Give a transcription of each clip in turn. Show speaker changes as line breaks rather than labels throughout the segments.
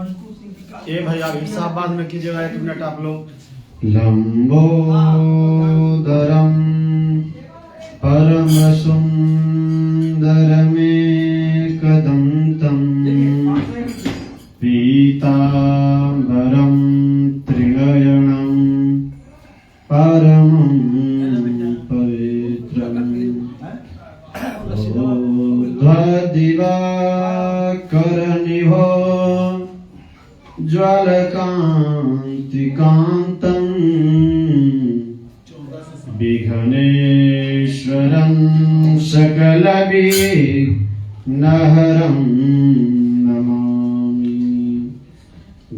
ये भाई आप हिसाबाद में कीजिएगा 1 मिनट आप लोग।
लंबोदरम परम सुंदरमेकदंतं पीतांबरं त्रिनयनं परमं पवित्रम् ऊर्ध्वदिवाकरनिभो ज्वालकान्तिकान्तं विघ्नेश्वरं सकलविघ्नहरं नमामि।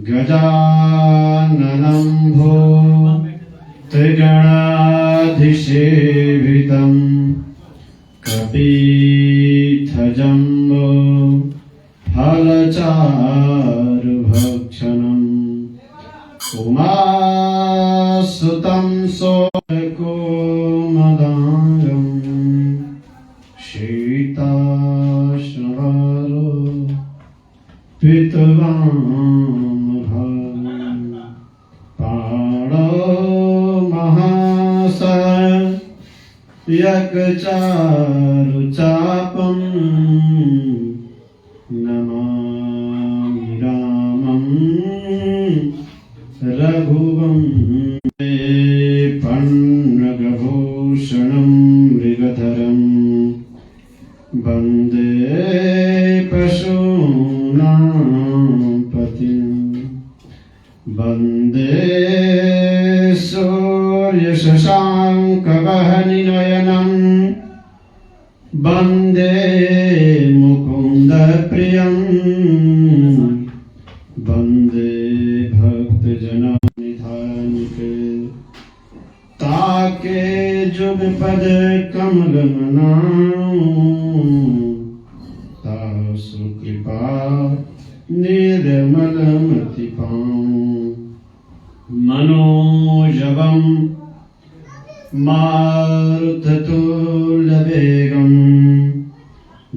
गजाननं भूतगणाधीसेवितं कपित्थजम्बो फलचारुभक्षणम् उमासुतं सोमकोमदारं शीताश्रवारो पितवामभागं पाणो महासयकचारुचापं नमामि रामं रघुवंशे पन्नगभूषणं मृगधरं वन्दे पशूनां पतिं वन्दे सूर्यशशाङ्कवहनिनयनं वन्दे मुकुन्दप्रियं वन्दे भक्तजननिधानिके ताके जुगपद कमलमनां तासु कृपा निर्मलमति पाऊं मनोजवं मारुततुल्यवेगं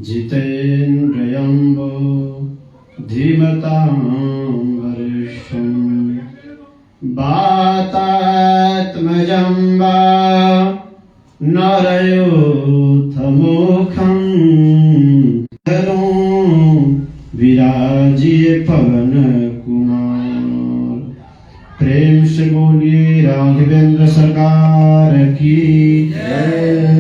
जितेन्द्रियं धीमतां वरिष्ठं वातात्मजं वा नरयोथमुखं विराजिए पवन कुमार। प्रेम से बोलिए राघवेंद्र सरकार की जय।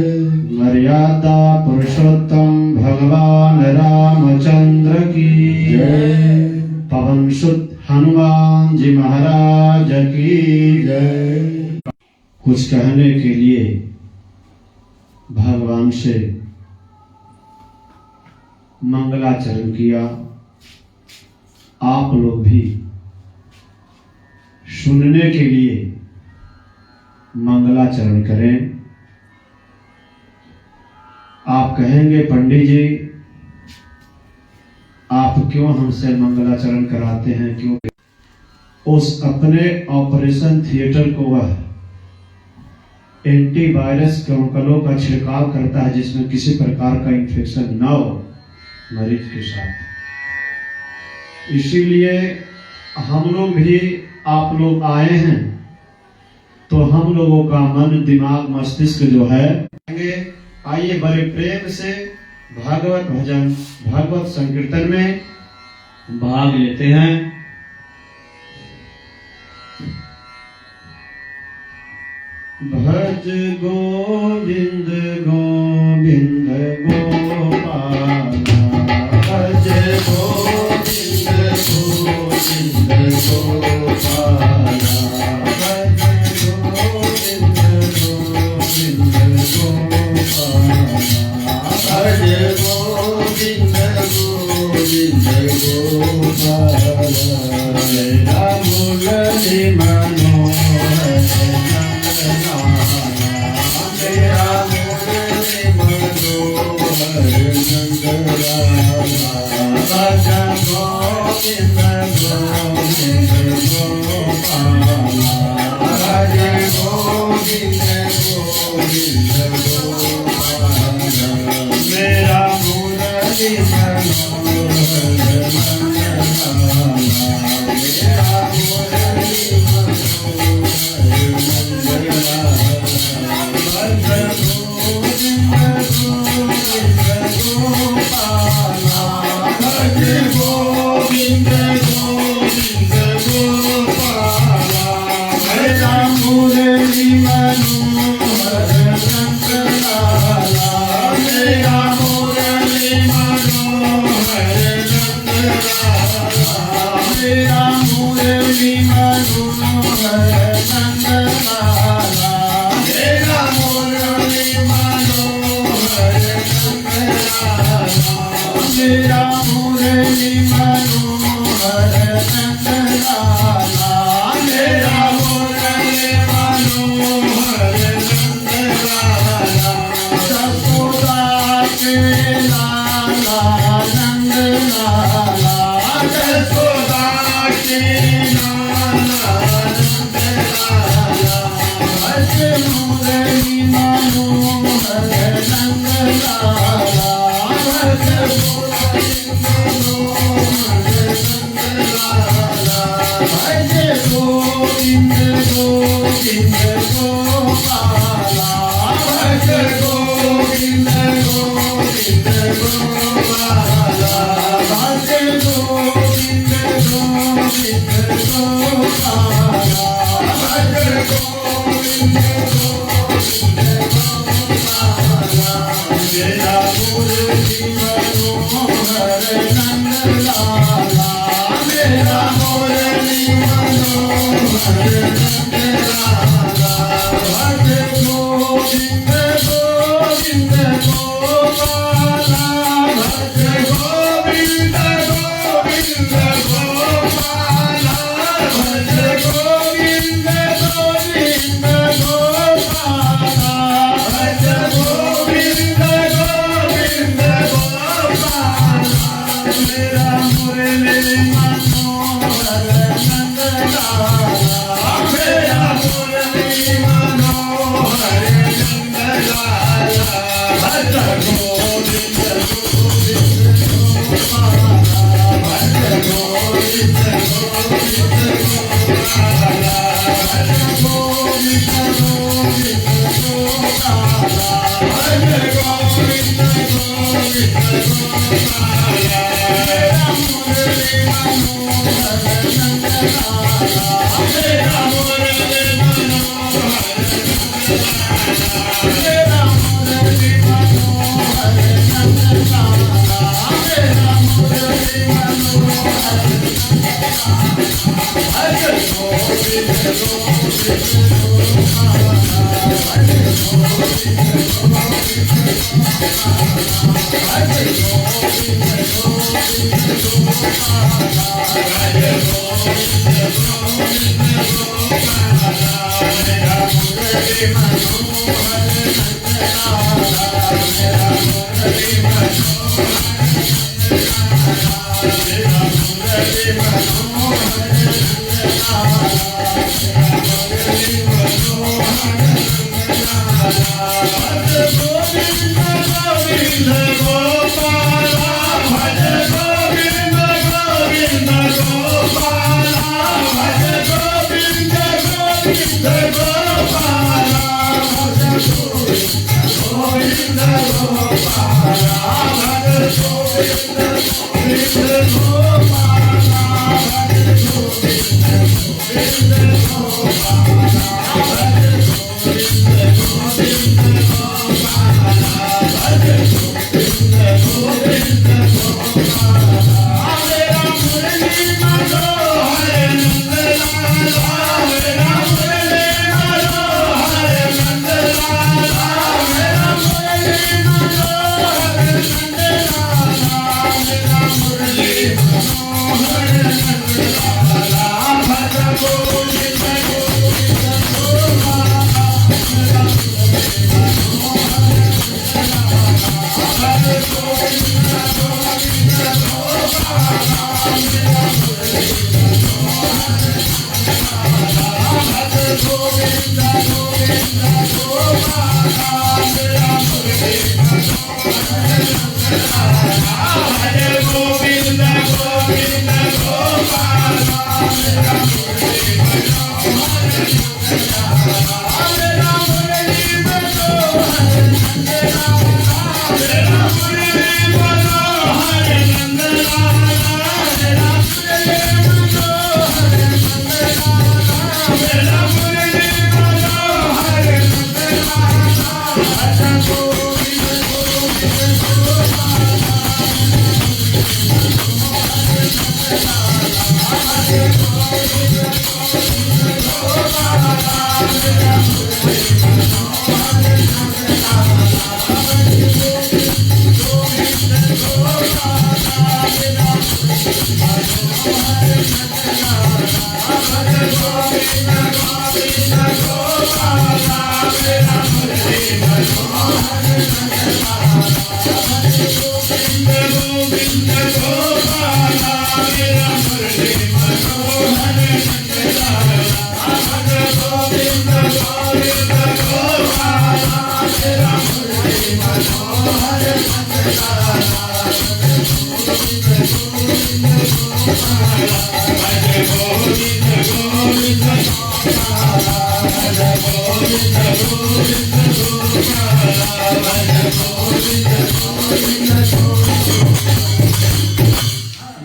मर्यादा पुरुषोत्तम भगवान रामचंद्र की जय। पवन सुत हनुमान जी महाराज की जय। कुछ कहने के लिए भगवान से मंगलाचरण किया। आप लोग भी सुनने के लिए मंगलाचरण करें। आप कहेंगे पंडित जी आप क्यों हमसे मंगलाचरण कराते हैं, क्यों? उस अपने ऑपरेशन थिएटर को वह एंटीवायरस केमिकलों का छिड़काव करता है जिसमें किसी प्रकार का इंफेक्शन न हो मरीज के साथ। इसीलिए हम लोग भी आप लोग आए हैं तो हम लोगों का मन दिमाग मस्तिष्क जो है, आइए बड़े प्रेम से भागवत भजन भागवत संकीर्तन में भाग लेते हैं। भज गोविंद गोविंद गोपाल, भज गोविंद गोविंद गोपाल, भज गोविंद गोविंद गोपाल, भज गोविंद गोविंद गोपाल। मेरा मुरली मनोहर मेरा मुरली मनोहर नंदलाला, भज गोविंद गोविंद गोपाल, भज गोविंद गोविंद गोपाल। मेरा मुरली मनोहर
Hare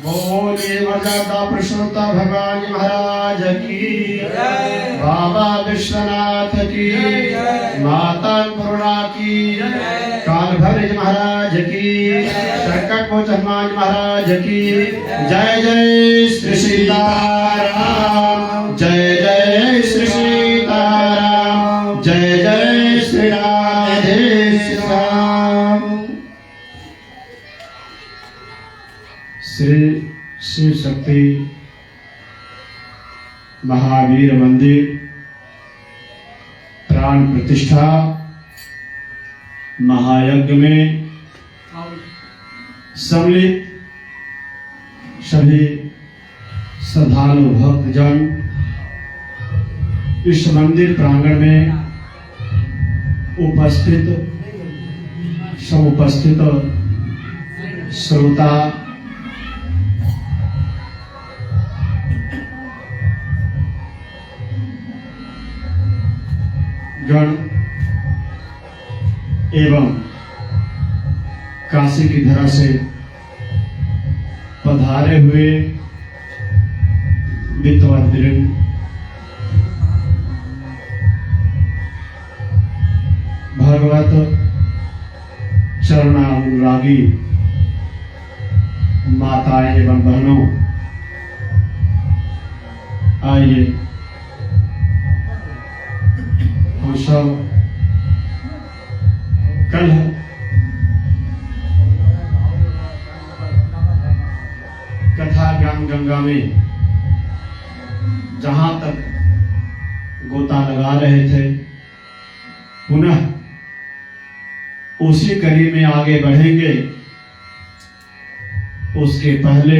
बोले मर्यादा पुरुषोत्तम भगवान जी महाराज की बाबा विश्वनाथ की माता पूर्णा की कालभैरव महाराज की शंकर कोच हनुमान महाराज की जय जय श्री सीताराम जय जय श्री सीताराम जय जय श्री राधे श्याम। श्री शिव शक्ति महावीर मंदिर प्राण प्रतिष्ठा महायज्ञ में सम्मिलित सभी श्रद्धालु भक्तजन इस मंदिर प्रांगण में उपस्थित समुपस्थित श्रोता गण एवं काशी की धरा से पधारे हुए विद्वान भगवत चरणानुरागी माताएं एवं बहनों, आइए हम सब कल कथा ज्ञान गंगा में जहां तक गोता लगा रहे थे, पुनः उसी कड़ी में आगे बढ़ेंगे। उसके पहले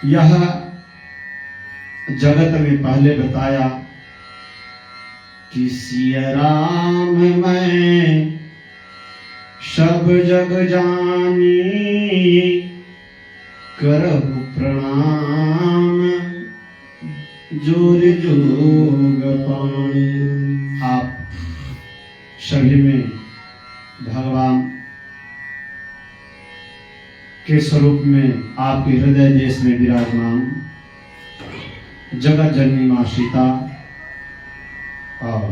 यह जगत में पहले बताया कि सिया राम मैं सब जग जानी, करहु प्रणाम जोर जोग पाणी। आप सभी में भगवान के स्वरूप में आपके हृदय देश में विराजमान जगत जननी मां सीता और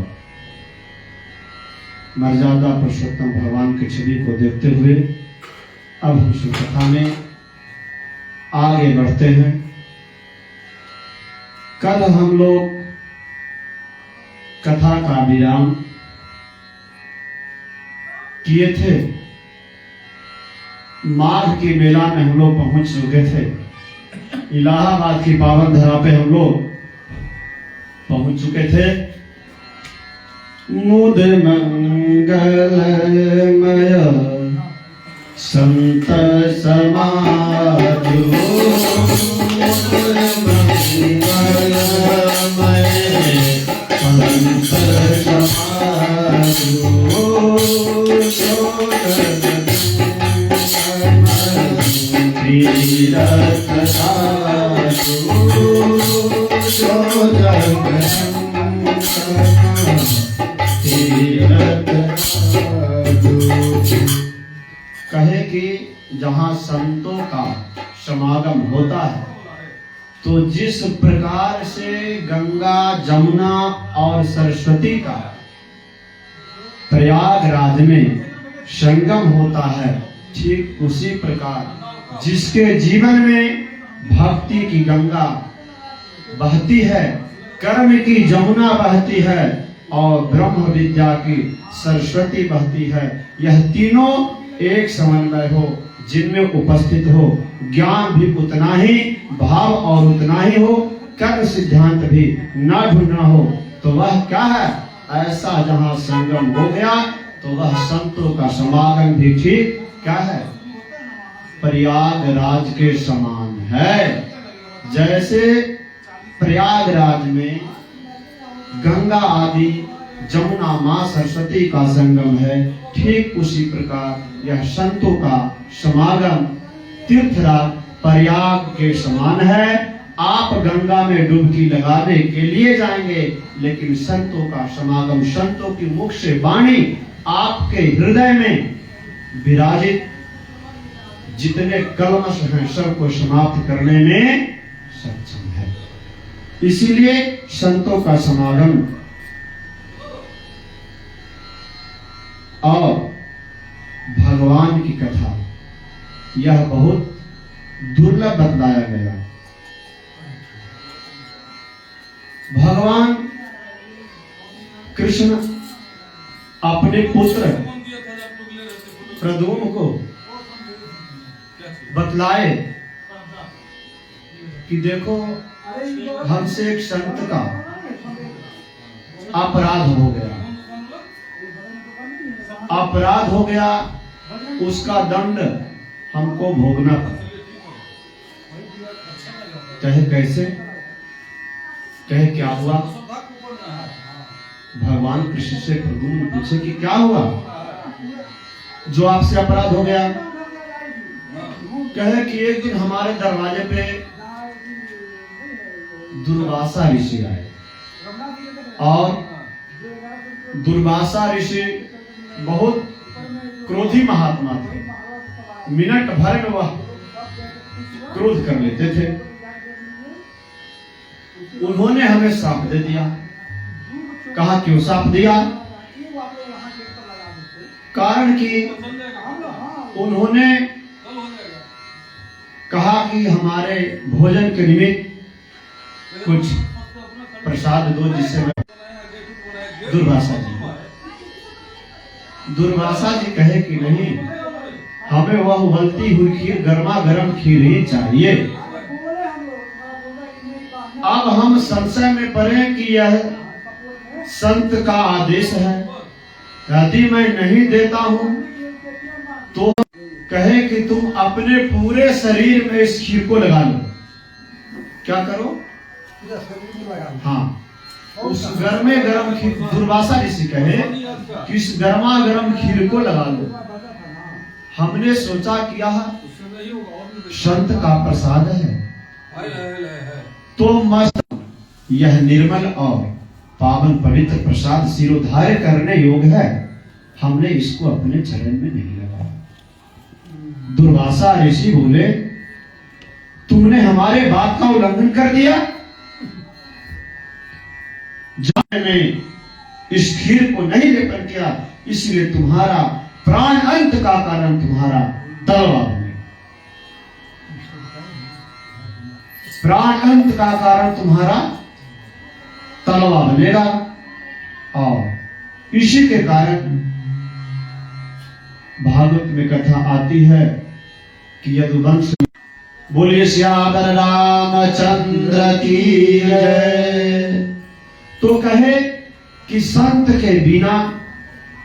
मर्यादा पुरुषोत्तम भगवान के छवि को देखते हुए अब हम शिव कथा में आगे बढ़ते हैं। कल हम लोग कथा का विराम किए थे, माघ के मेला में हम लोग पहुंच चुके थे। इलाहाबाद की पावन धरा पे हम लोग पहुंच चुके थे। मुद मंगलमय संत समाजो, मुद मंगलमय संत समाजो, तीरथ साधो
कहे कि जहाँ संतों का समागम होता है तो जिस प्रकार से गंगा जमुना और सरस्वती का प्रयागराज में संगम होता है, ठीक उसी प्रकार जिसके जीवन में भक्ति की गंगा बहती है, कर्म की जमुना बहती है और ब्रह्म विद्या की सरस्वती बहती है, यह तीनों एक समन्वय हो, जिनमें उपस्थित हो, ज्ञान भी उतना ही, भाव और उतना ही हो, कर्म सिद्धांत भी न ढूंढना हो, तो वह क्या है? ऐसा जहाँ संगम हो गया तो वह संतों का समागम भी ठीक क्या है? प्रयागराज के समान है। जैसे प्रयागराज में गंगा आदि जमुना मां सरस्वती का संगम है, ठीक उसी प्रकार यह संतों का समागम तीर्थराज प्रयाग के समान है। आप गंगा में डुबकी लगाने के लिए जाएंगे, लेकिन संतों का समागम, संतों की मुख से वाणी आपके हृदय में विराजित जितने कलमश हैं सबको समाप्त करने में सक्षम है। इसीलिए संतों का समागम और भगवान की कथा यह बहुत दुर्लभ बतलाया गया। भगवान कृष्ण अपने पुत्र प्रद्युम्न को बतलाए कि देखो हमसे एक संत का अपराध हो गया, अपराध हो गया, उसका दंड हमको भोगना पड़ा। कहे कैसे? कहे क्या हुआ? भगवान कृष्ण से प्रद्युम्न पूछे कि क्या हुआ जो आपसे अपराध हो गया? कहे कि एक दिन हमारे दरवाजे पे दुर्वासा ऋषि आए और दुर्वासा ऋषि बहुत क्रोधी महात्मा थे, मिनट भर में वह क्रोध कर लेते थे। उन्होंने हमें श्राप दे दिया। कहा क्यों श्राप दिया? कारण कि उन्होंने कहा कि हमारे भोजन के निमित्त कुछ प्रसाद दो, जिससे दुर्वासा जी कहे कि नहीं, हमें वह उबलती हुई खीर, गर्मा गर्म खीर ही चाहिए। अब हम संशय में पड़े कि यह संत का आदेश है, यदि मैं नहीं देता हूं तो कहे कि तुम अपने पूरे शरीर में इस खीर को लगा लो। क्या करो? हाँ, उस गर्मे गर्म खीर, दुर्वासा ऋषि कहे कि इस गर्मा गर्म खीर को लगा लो। हमने सोचा कि यह संत का प्रसाद है, तो मस्त यह निर्मल और पावन पवित्र प्रसाद सिरोधार्य करने योग्य है, हमने इसको अपने चरण में नहीं लगाया। दुर्वासा ऋषि बोले, तुमने हमारे बात का उल्लंघन कर दिया। जाने में इस खीर को नहीं लेकर किया, इसलिए तुम्हारा प्राण अंत का कारण तुम्हारा तलवार बने। प्राण अंत का कारण तुम्हारा तलवा बनेगा। और इसी के कारण भागवत में कथा आती है कि यदुवंश, बोलिए श्यावर रामचंद्र की जय। तो कहे कि संत के बिना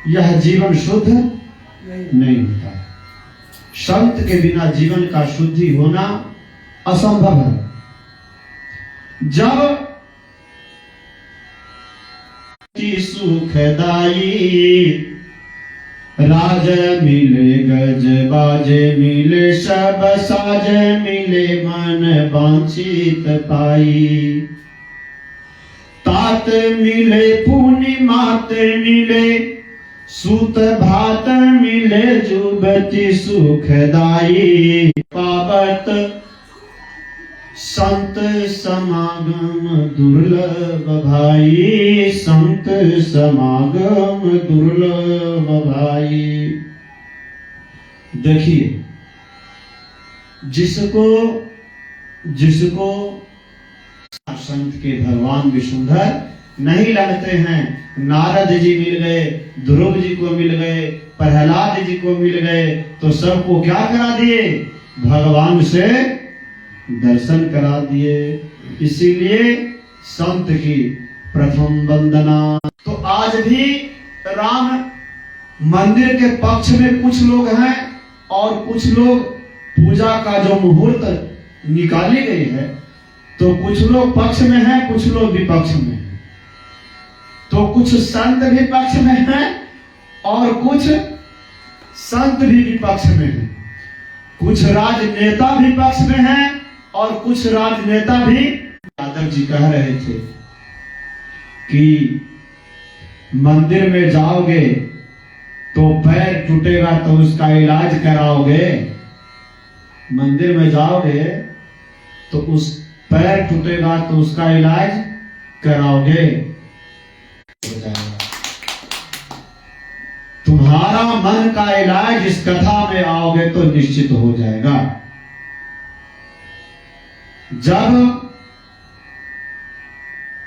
यह जीवन शुद्ध नहीं होता। संत के बिना जीवन का शुद्धि होना असंभव है। जब सुखदाई राज मिले, गज बाजे मिले, सब साज मिले, मन वांछित पाई।
भात मिले पूर्णिमात मिले सूत भात मिले जुबति सुखदाई पावत संत समागम दुर्लभ भाई संत समागम दुर्लभ भाई। देखिए जिसको संत के भगवान विष्णुधर नहीं लगते हैं, नारद जी मिल गए, ध्रुव जी को मिल गए, प्रहलाद जी को मिल गए, तो सबको क्या करा दिए? भगवान से दर्शन करा दिए। इसीलिए संत की प्रथम वंदना। तो आज भी राम मंदिर के पक्ष में कुछ लोग हैं और कुछ लोग पूजा का जो मुहूर्त निकाली गई है, तो कुछ लोग पक्ष में हैं, कुछ लोग विपक्ष में हैं। तो कुछ संत भी पक्ष में हैं और कुछ संत भी विपक्ष में हैं। कुछ राजनेता भी पक्ष में हैं और कुछ राजनेता भी। यादव जी कह रहे थे कि मंदिर में जाओगे तो पैर टूटेगा तो उसका इलाज कराओगे, मंदिर में जाओगे तो उस पैर टूटेगा तो उसका इलाज कराओगे, हो जाएगा। तुम्हारा मन का इलाज इस कथा में आओगे तो निश्चित हो जाएगा। जब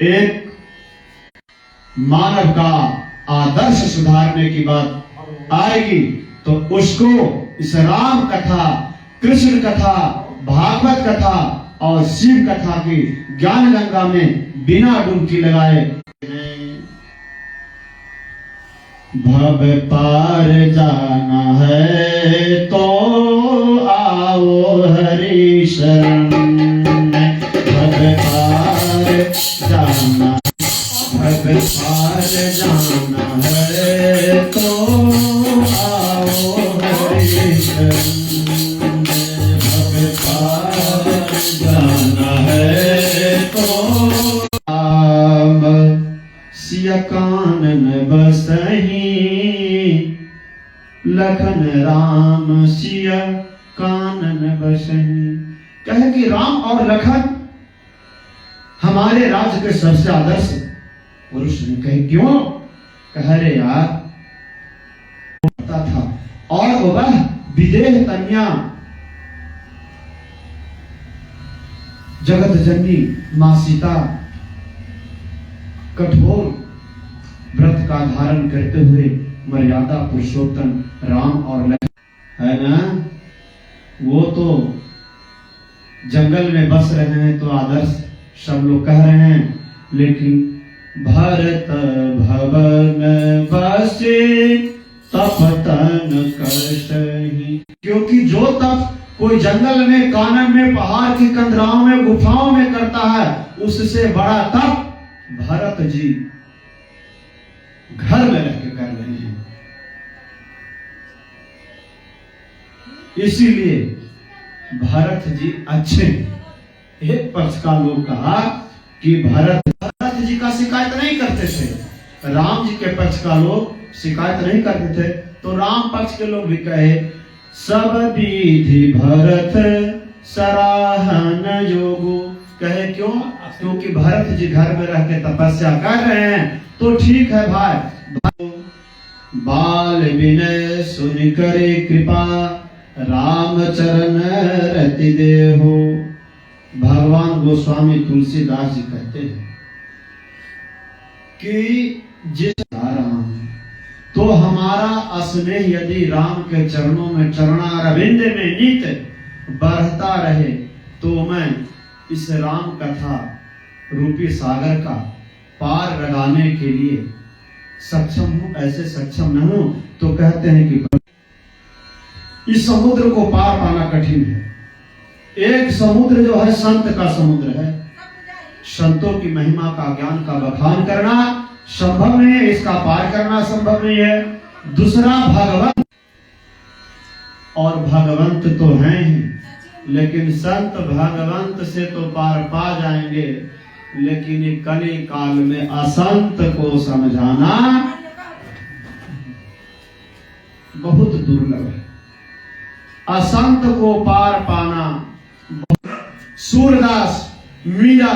एक मानव का आदर्श सुधारने की बात आएगी तो उसको इस राम कथा, कृष्ण कथा, भागवत कथा और शिव कथा की ज्ञान गंगा में बिना डुबकी लगाए भव पार जाना है तो आओ हरि शरण। भव पार जाना, भव पार जाना है तो आओ हरि शरण। भव पार जाना है तो राम सिया कानन बसही, लखन राम सिया कानन बसही। कहे कि राम और लखन हमारे राज्य के सबसे आदर्श पुरुष ने। कहे क्यों? कह रहे यार पता था और वह विदेह कन्या जगत जननी मां सीता कठोर व्रत का धारण करते हुए मर्यादा पुरुषोत्तम राम और लक्ष्मण है ना, वो तो जंगल में बस रहे हैं तो आदर्श सब लोग कह रहे हैं, लेकिन भरत भवन बसे तपतन करसहि। क्योंकि जो तप कोई जंगल में, कानन में, पहाड़ की कंदराओं में, गुफाओं में करता है, उससे बड़ा तप भरत जी घर में रह के कर रहे हैं। इसीलिए भरत जी अच्छे। एक पक्ष का लोग कहा कि भरत जी का शिकायत नहीं करते थे, राम जी के पक्ष का लोग शिकायत नहीं करते थे, तो राम पक्ष के लोग भी कहे सब विधि भरत सराहन योगो। कहे क्यों? क्योंकि भरत जी घर में रह के तपस्या कर रहे हैं, तो ठीक है भाई। बाल विनय सुन करे कृपा, राम चरण रति देहो। भगवान गोस्वामी तुलसीदास जी कहते हैं कि जिस राम, तो हमारा स्नेह यदि राम के चरणों में, चरणारविंद में नित बढ़ता रहे, तो मैं इस राम कथा रूपी सागर का पार लगाने के लिए सक्षम हूं। ऐसे सक्षम न हूं तो कहते हैं कि इस समुद्र को पार पाना कठिन है। एक समुद्र जो है संत का समुद्र है, संतों की महिमा का, ज्ञान का बखान करना संभव नहीं है, इसका पार करना संभव नहीं है। दूसरा भगवंत, और भगवंत तो हैं ही, लेकिन संत भगवंत से तो पार पा जाएंगे, लेकिन ये कली काल में असंत को समझाना बहुत दुर्लभ है। असंत को पार पाना, सूरदास, मीरा,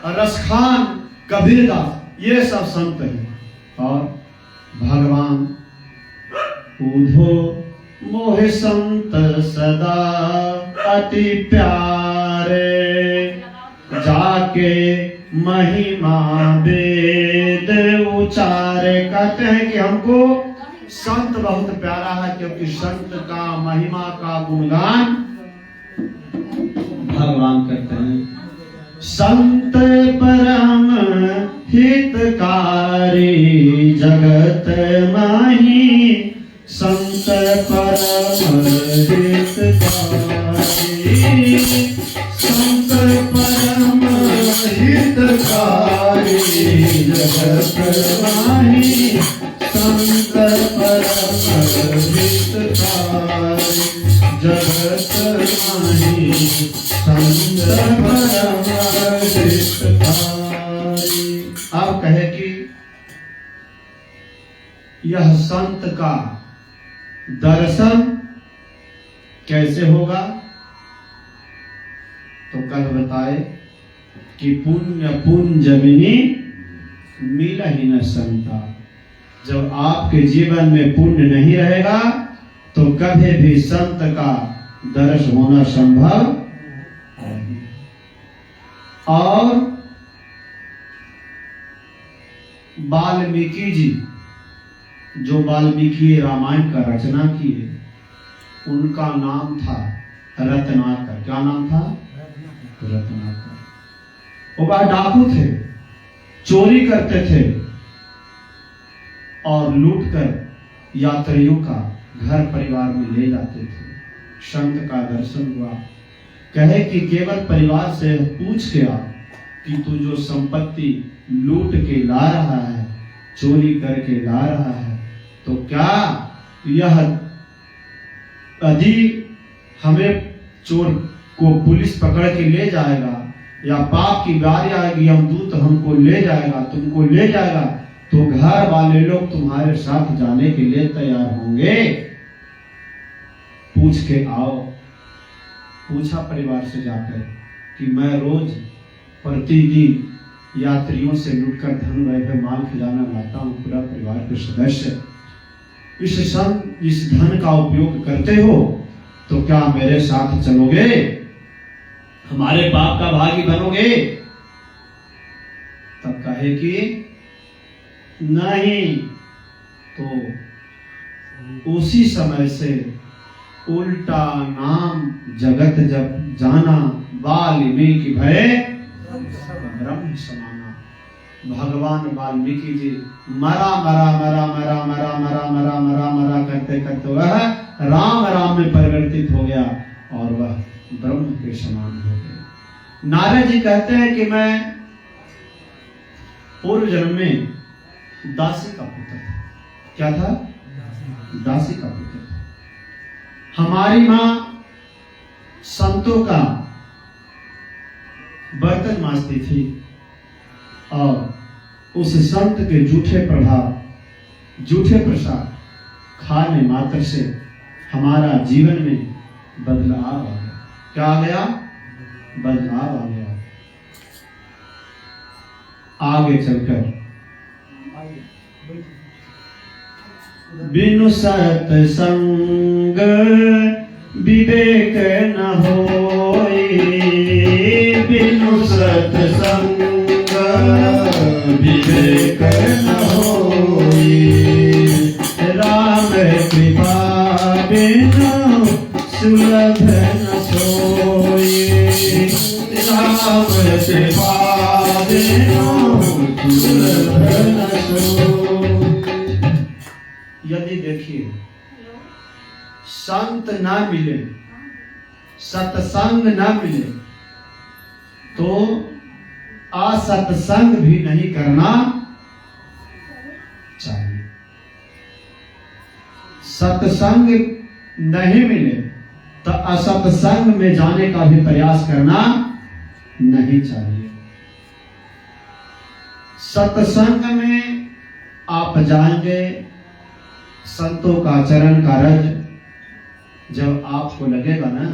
रसखान, कबीरदास ये सब संत हैं। और भगवान उधो मोहे संत सदा अति प्यारे, जाके महिमा वेद उचारे। कहते हैं कि हमको संत बहुत प्यारा है, क्योंकि संत का महिमा का गुणगान भगवान करते हैं। संत परम हितकारी जगत माही, संत परम हितकारी, संत परम हितकारी जगत माही, संत परम हितकारी जगत माही, संत परम हितकारी। अब कहे कि यह संत का दर्शन कैसे होगा, तो कल बताए कि पुण्य पुंजमिनी मिला ही न संता। जब आपके जीवन में पुण्य नहीं रहेगा तो कभी भी संत का दर्शन होना संभव नहीं। और वाल्मीकि जी जो वाल्मीकि रामायण का रचना किए, उनका नाम था रत्नाकर। क्या नाम था? रत्नाकर। वो वह डाकू थे, चोरी करते थे और लूटकर यात्रियों का घर परिवार में ले जाते थे। संत का दर्शन हुआ, कहे कि केवल परिवार से पूछ के आ कि तू जो संपत्ति लूट के ला रहा है, चोरी करके ला रहा है, तो क्या यह यदि हमें चोर को पुलिस पकड़ के ले जाएगा या पाप की बारी आएगी, यमदूत हमको ले जाएगा, तुमको ले जाएगा, तो घर वाले लोग तुम्हारे साथ जाने के लिए तैयार होंगे? पूछ के आओ। पूछा परिवार से जाकर कि मैं रोज प्रतिदिन यात्रियों से लूटकर धन वैभव माल खजाना लाता हूं, पूरा परिवार के सदस्य इस धन का उपयोग करते हो, तो क्या मेरे साथ चलोगे? हमारे पाप का भागी बनोगे? तब कहे कि नहीं। तो उसी समय से उल्टा नाम जगत जब जाना, वाल्मीकि भय ब्रह्म समाना। भगवान वाल्मीकि जी मरा मरा मरा मरा मरा मरा मरा मरा मरा करते करते वह राम राम में परिवर्तित हो गया और वह ब्रह्म के समान हो गए। नारद जी कहते हैं कि मैं पूर्व जन्म में दासी का पुत्र था। क्या था? दासी का पुत्र था। हमारी मां संतों का बर्तन मांजती थी और उस संत के झूठे प्रभाव, झूठे प्रसाद खाने मात्र से हमारा जीवन में बदलाव आ गया। क्या आ गया? बदलाव आ गया। आगे चलकर बिनु सत्संग विवेक न होई, बिनु सत्संग विवेक न होई, राम कृपा बिनु सुलभ न सोई, राम कृपा बिनु सुलभ न सोई। यदि देखिए संत ना मिले, सत्संग ना मिले, तो असत्संग भी नहीं करना चाहिए। सत्संग नहीं मिले तो असत्संग में जाने का भी प्रयास करना नहीं चाहिए।
सत्संग में आप जाएंगे, संतों का चरण का रज जब आपको लगेगा ना,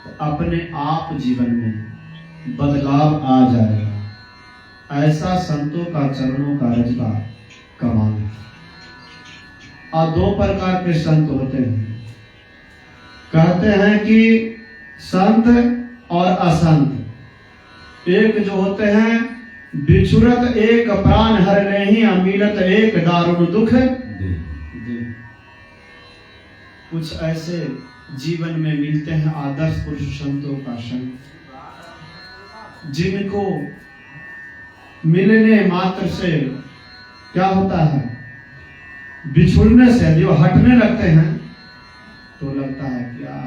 तो अपने आप जीवन में बदलाव आ जाएगा। ऐसा संतों का चरणों का रज का कमाल है। और दो प्रकार के संत होते हैं। कहते हैं कि संत और असंत। एक जो होते हैं बिछुरत एक प्राण हर नहीं, अमिलत एक दारुण दुख दे। कुछ ऐसे जीवन में मिलते हैं आदर्श पुरुष संतों का संग, जिनको मिलने मात्र से क्या होता है, बिछुड़ने से जो हटने लगते हैं तो लगता है क्या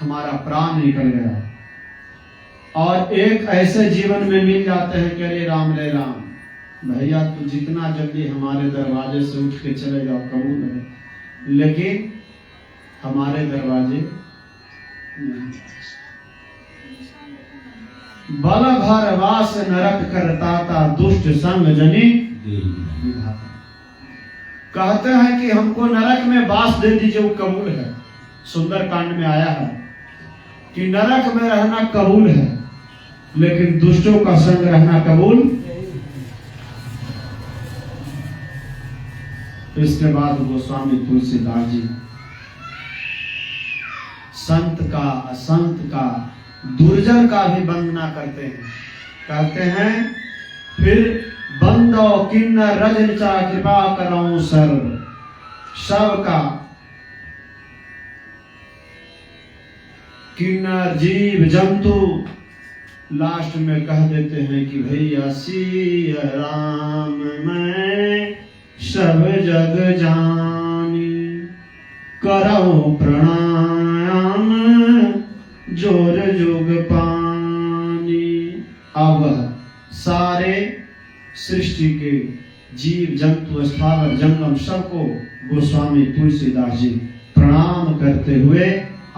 हमारा प्राण निकल गया। और एक ऐसे जीवन में मिल जाते हैं कि अरे राम रे राम, भैया तू जितना जल्दी हमारे दरवाजे से उठ के चले जाओ कबूल है, लेकिन हमारे दरवाजे बल भर वास नरक करता था, दुष्ट संग जनी विधाता। कहते हैं कि हमको नरक में वास दे दीजिए, वो कबूल है। सुंदर कांड में आया है कि नरक में रहना कबूल है, लेकिन दुष्टों का संग रहना कबूल। इसके बाद गोस्वामी तुलसीदास जी संत का असंत का दुर्जन का भी वंदना करते हैं। कहते हैं फिर बंदो किन्नर रजनिचा कृपा करो सर्व, सबका किन्नर जीव जंतु लास्ट में कह देते हैं कि भैया सिया राम मैं सब जग जानी, करो प्रणाम जोर जुग पानी। अब सारे सृष्टि के जीव जंतु स्थावर जंगम सबको गोस्वामी तुलसीदास जी प्रणाम करते हुए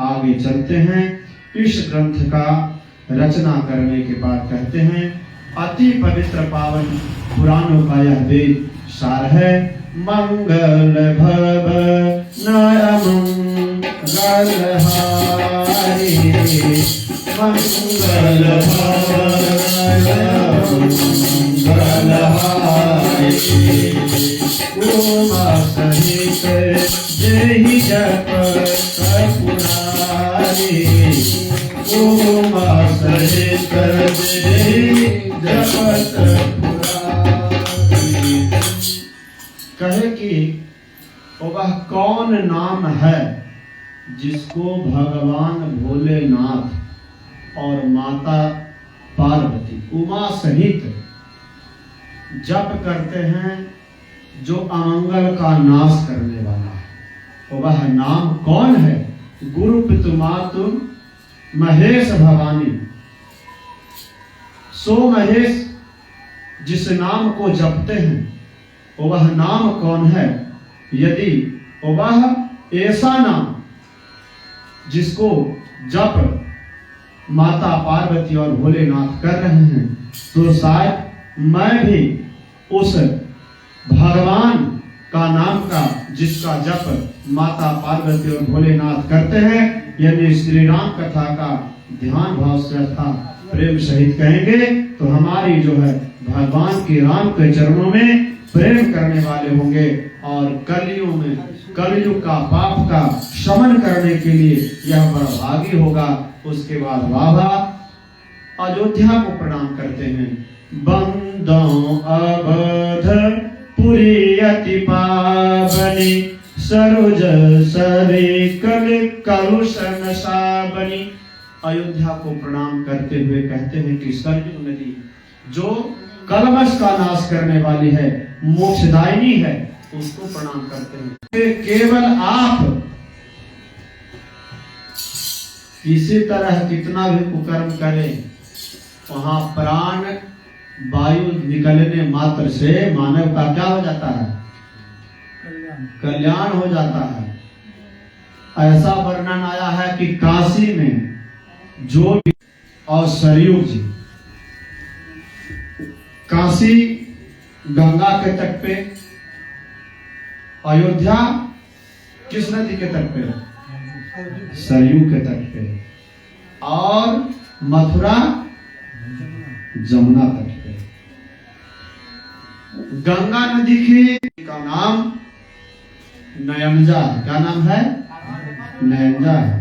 आगे चलते हैं। इस ग्रंथ का रचना करने के बाद कहते हैं अति पवित्र पावन पुराणों का यह वेद सार है। मंगल भव नर मंगल हारी, मंगल भव नर मंगल हारी, उमा सहित जय जप पुरारी, उमा सहित जय जपत पुरारी। कहे कि वह कौन नाम है जिसको भगवान भोलेनाथ और माता पार्वती उमा सहित जप करते हैं, जो अमंगल का नाश करने वाला है। वह नाम कौन है? गुरु पितु मातु महेश भवानी। सो महेश जिस नाम को जपते हैं वह नाम कौन है? यदि वह ऐसा नाम जिसको जप माता पार्वती और भोलेनाथ कर रहे हैं, तो शायद मैं भी उस भगवान का नाम का जिसका जप माता पार्वती और भोलेनाथ करते हैं, यदि श्री राम कथा का ध्यान भाव से अथा प्रेम सहित कहेंगे तो हमारी जो है भगवान के राम के चरणों में प्रेम करने वाले होंगे और कलयुग में कलयुग का पाप का शमन करने के लिए यह बड़ा भागी होगा। उसके बाद बाबा अयोध्या को प्रणाम करते हैं। बंदो अवध पुरी अति पावनी, सरोज सरे कल कलुषण साबनी। अयोध्या को प्रणाम करते हुए कहते हैं कि सरयुग नदी जो कलमश का नाश करने वाली है, मोक्षदायिनी है, उसको प्रणाम करते हैं। केवल आप किसी तरह कितना भी कुकर्म करें, वहां प्राण वायु निकलने मात्र से मानव का क्या हो जाता है? कल्याण हो जाता है। ऐसा वर्णन आया है कि काशी में जो और सरयू जी काशी गंगा के तट पे, अयोध्या किस नदी के तट पे? सरयू के तट पे, और मथुरा जमुना तट पे। गंगा नदी का नाम नयनजा है। क्या नाम है? नयनजा है।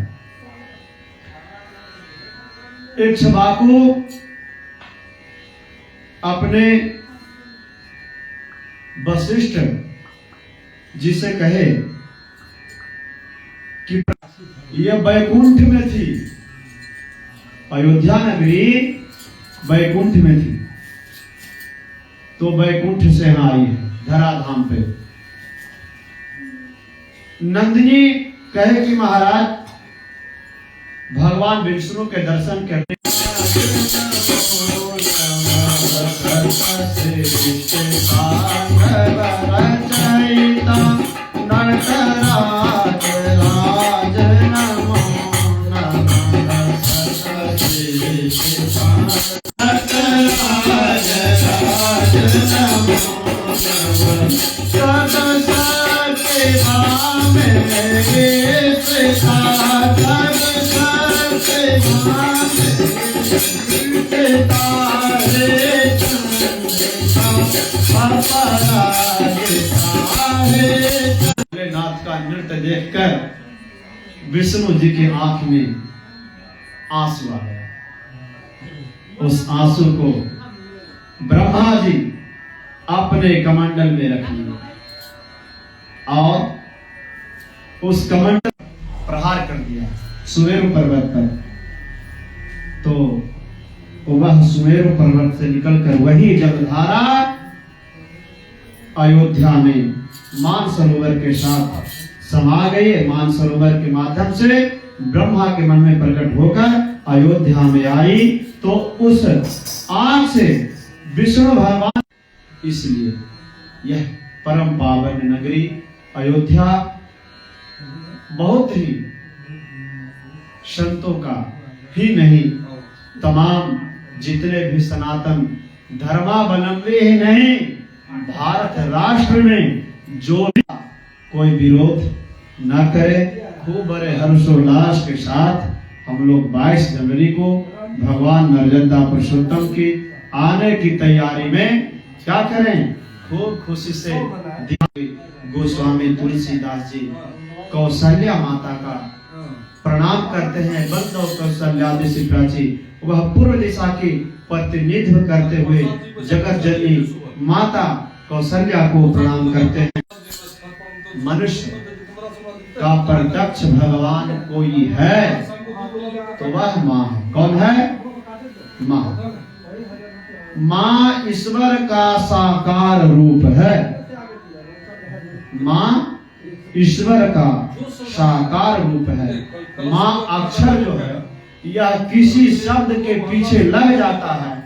इक्ष्वाकु अपने वशिष्ठ जिसे कहे कि यह बैकुंठ में थी, अयोध्या नगरी बैकुंठ में थी, तो बैकुंठ से यहाँ आई है धराधाम पे। नंदिनी कहे कि महाराज भगवान विष्णु के दर्शन करने नाथ का नृत्य देखकर विष्णु जी की आंख में आंसू आ गया। उस आंसू को ब्रह्मा जी अपने कमंडल में रख लिया और उस कमंडल प्रहार कर दिया सुमेरु पर्वत पर। तो वह सुमेरु पर्वत से निकलकर वही जलधारा अयोध्या में मानसरोवर के साथ समा गई। मानसरोवर के माध्यम से ब्रह्मा के मन में प्रकट होकर अयोध्या में आई। तो उस आंख से विष्णु भगवान, इसलिए यह परम पावन नगरी अयोध्या बहुत ही संतों का ही नहीं, तमाम जितने भी सनातन धर्मावलंबी ही नहीं, भारत राष्ट्र में जो भी कोई विरोध न करे, खूब बड़े हर्षोल्लास के साथ हम लोग 22 जनवरी को भगवान नरजंदा पुरुषोत्तम की आने की तैयारी में क्या करें, खूब खुशी से। गोस्वामी तुलसीदास जी कौशल्या माता का प्रणाम करते हैं। बंदो कौशल्या दिशि प्राची, वह पूर्व दिशा की प्रतिनिधित्व करते हुए जगत जननी माता कौशल्या को प्रणाम करते हैं। मनुष्य का प्रत्यक्ष भगवान कोई है तो वह माँ है। कौन है? माँ। माँ ईश्वर का साकार रूप है। माँ ईश्वर का साकार रूप है। माँ अक्षर जो है या किसी शब्द के पीछे लग जाता है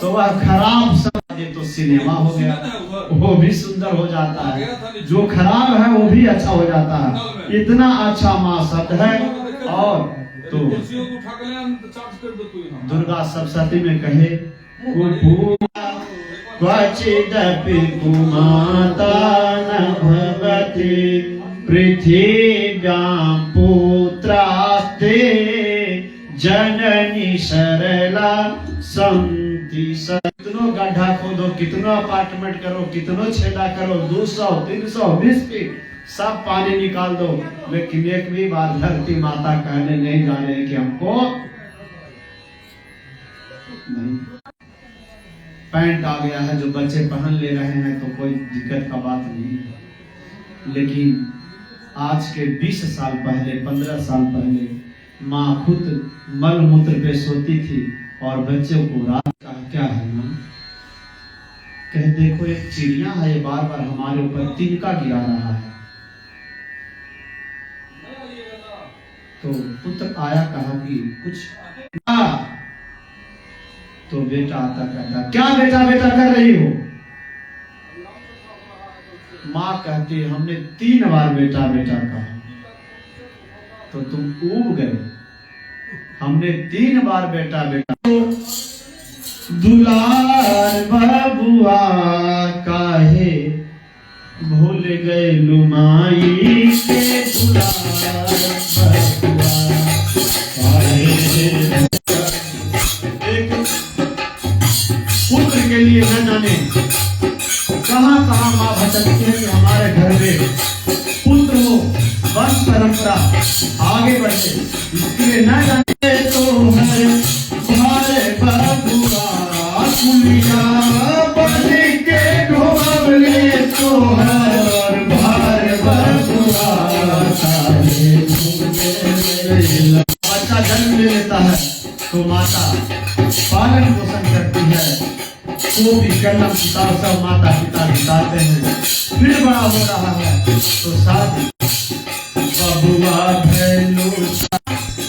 तो वह खराब शब्द, ये तो सिनेमा हो गया, वो भी सुंदर हो जाता है। जो खराब है वो भी अच्छा हो जाता है। इतना अच्छा माँ शब्द है। और तो दुर्गा सप्तशती में कहे क्वचिदपि कुमाता न भवति पृथिव्यां पुत्रास्ते जननी सरला संति। कितनो गड्ढा खोदो, कितनो अपार्टमेंट करो, कितनो छेदा करो, 200, 300, 20 फीट सब पानी निकाल दो, लेकिन एक भी बार धरती माता कहने नहीं जा रहे कि हमको नहीं। पैंट आ गया है जो बच्चे पहन ले रहे हैं तो कोई दिक्कत का बात नहीं है, लेकिन आज के 20 साल पहले, 15 साल पहले माँ खुद मल मूत्र पे सोती थी और बच्चों को रात का क्या है ना, कह देखो एक चिड़िया है, ये बार बार हमारे ऊपर तिनका गिरा रहा है। तो पुत्र आया, कहा कि कुछ तो बेटा आता कहता क्या बेटा बेटा कर रही हो? माँ कहती हमने 3 बार बेटा बेटा कहा तो तुम ऊब गए। हमने 3 बार बेटा बेटा। तो
दुलार बबुआ काहे भूल गए लुमाई के दुलार बबुआ काहे। एक पुत्र के लिए न जाने कहां कहां मां भटकती है कि हमारे घर में पुत्र हो, वंश परंपरा आगे बढ़े, इसके लिए न जाने तो है तुम्हारे बबुआ कुलिया बन के ढोबले तो है और भार बबुआ बच्चा जन्म ले लेता है तो माता पालन पोषण करती है, वो भी कलम किताब सब माता पिता बिताते हैं। फिर बड़ा हो रहा है तो साथ बबुआ भैलो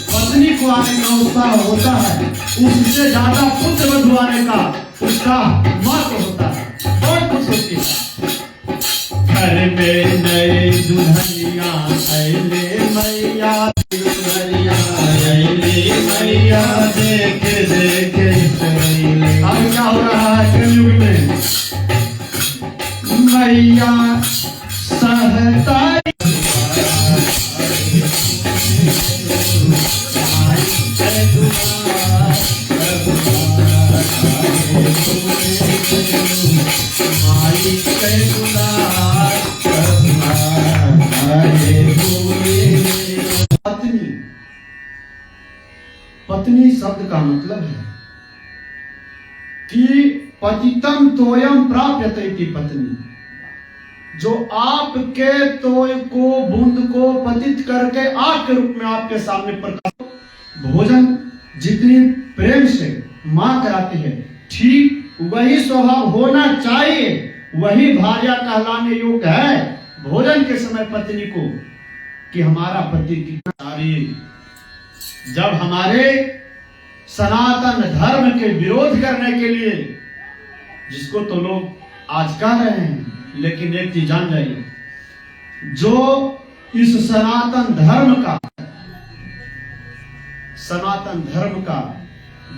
पत्नी को आने का उत्साह होता है, उससे ज्यादा पुत्र वधू आने का उत्साह माँ को होता है, बहुत खुश होती है। घर में नए दुल्हनिया अले मैया दुल्हनिया अले मैया देख देख अब क्या हो रहा है कलयुग में मैया सहता पत्नी, पत्नी शब्द का मतलब है कि पतितम तोयम प्राप्यते इति पत्नी, जो आपके तोय को बूंद को पतित करके आग के रूप में आपके सामने प्रकाश। भोजन जितनी प्रेम से मां कराती है ठीक वही स्वभाव होना चाहिए, वही भार्या कहलाने योग्य है भोजन के समय पत्नी को कि हमारा पति कितना सारी। जब हमारे सनातन धर्म के विरोध करने के लिए, जिसको तो लोग आज कह रहे हैं, लेकिन एक चीज जान जाइए, जो इस सनातन धर्म का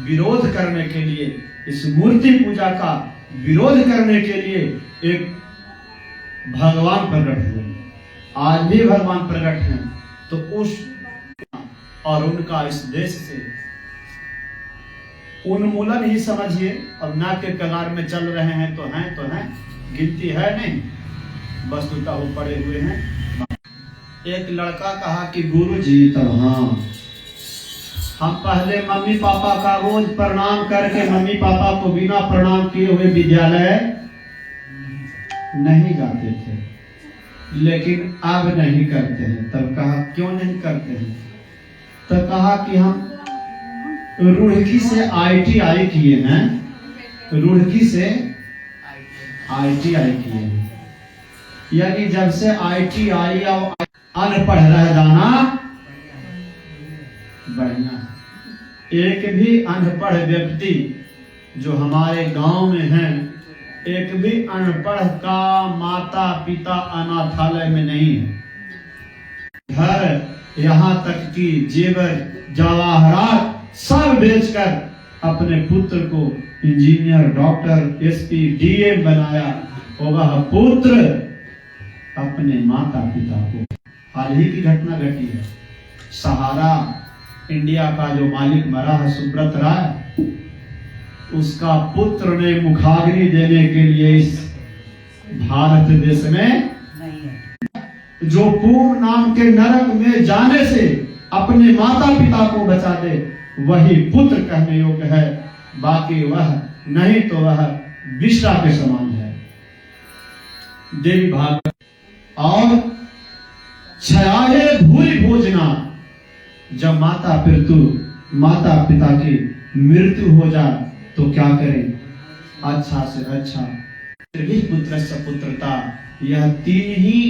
विरोध करने के लिए, इस मूर्ति पूजा का विरोध करने के लिए एक भगवान प्रकट हुए, आज भी भगवान प्रकट हैं, तो उस और उनका इस देश से उन्मूलन ही समझिए। अब नाक के कगार में चल रहे हैं तो हैं, गिनती है नहीं, वस्तुतः वो पड़े हुए हैं। एक लड़का कहा कि गुरुजी तब हाँ, हम पहले मम्मी पापा का रोज प्रणाम करके मम्मी पापा को बिना प्रणाम किए हुए विद्यालय नहीं जाते थे, लेकिन अब नहीं करते हैं। तब कहा क्यों नहीं करते हैं? तब कहा कि हम रुड़की से ITI किए हैं, रुड़की से ITI किए हैं, यानी जब से ITI और अनपढ़ रह जाना बढ़िया। एक भी अनपढ़ व्यक्ति जो हमारे गांव में है, एक भी अनपढ़ का माता पिता अनाथालय में नहीं है। घर यहाँ तक कि जेवर जवाहरात सब बेचकर अपने पुत्र को इंजीनियर, डॉक्टर, SP, DM बनाया, और वह पुत्र अपने माता पिता को, हाल ही की घटना घटी है, सहारा इंडिया का जो मालिक मरा है सुब्रत राय, उसका पुत्र ने मुखाग्नि देने के लिए इस भारत देश में जो पूर्ण नाम के नरक में जाने से अपने माता पिता को बचा दे, वही पुत्र कहने योग्य है, बाकी वह नहीं तो वह विष्टा के समान है। देवी भागवत और छयाए भूरि भोजना, जब माता पिता की मृत्यु हो जाए तो क्या करें? अच्छा से अच्छा पुत्र से पुत्रता, यह तीन ही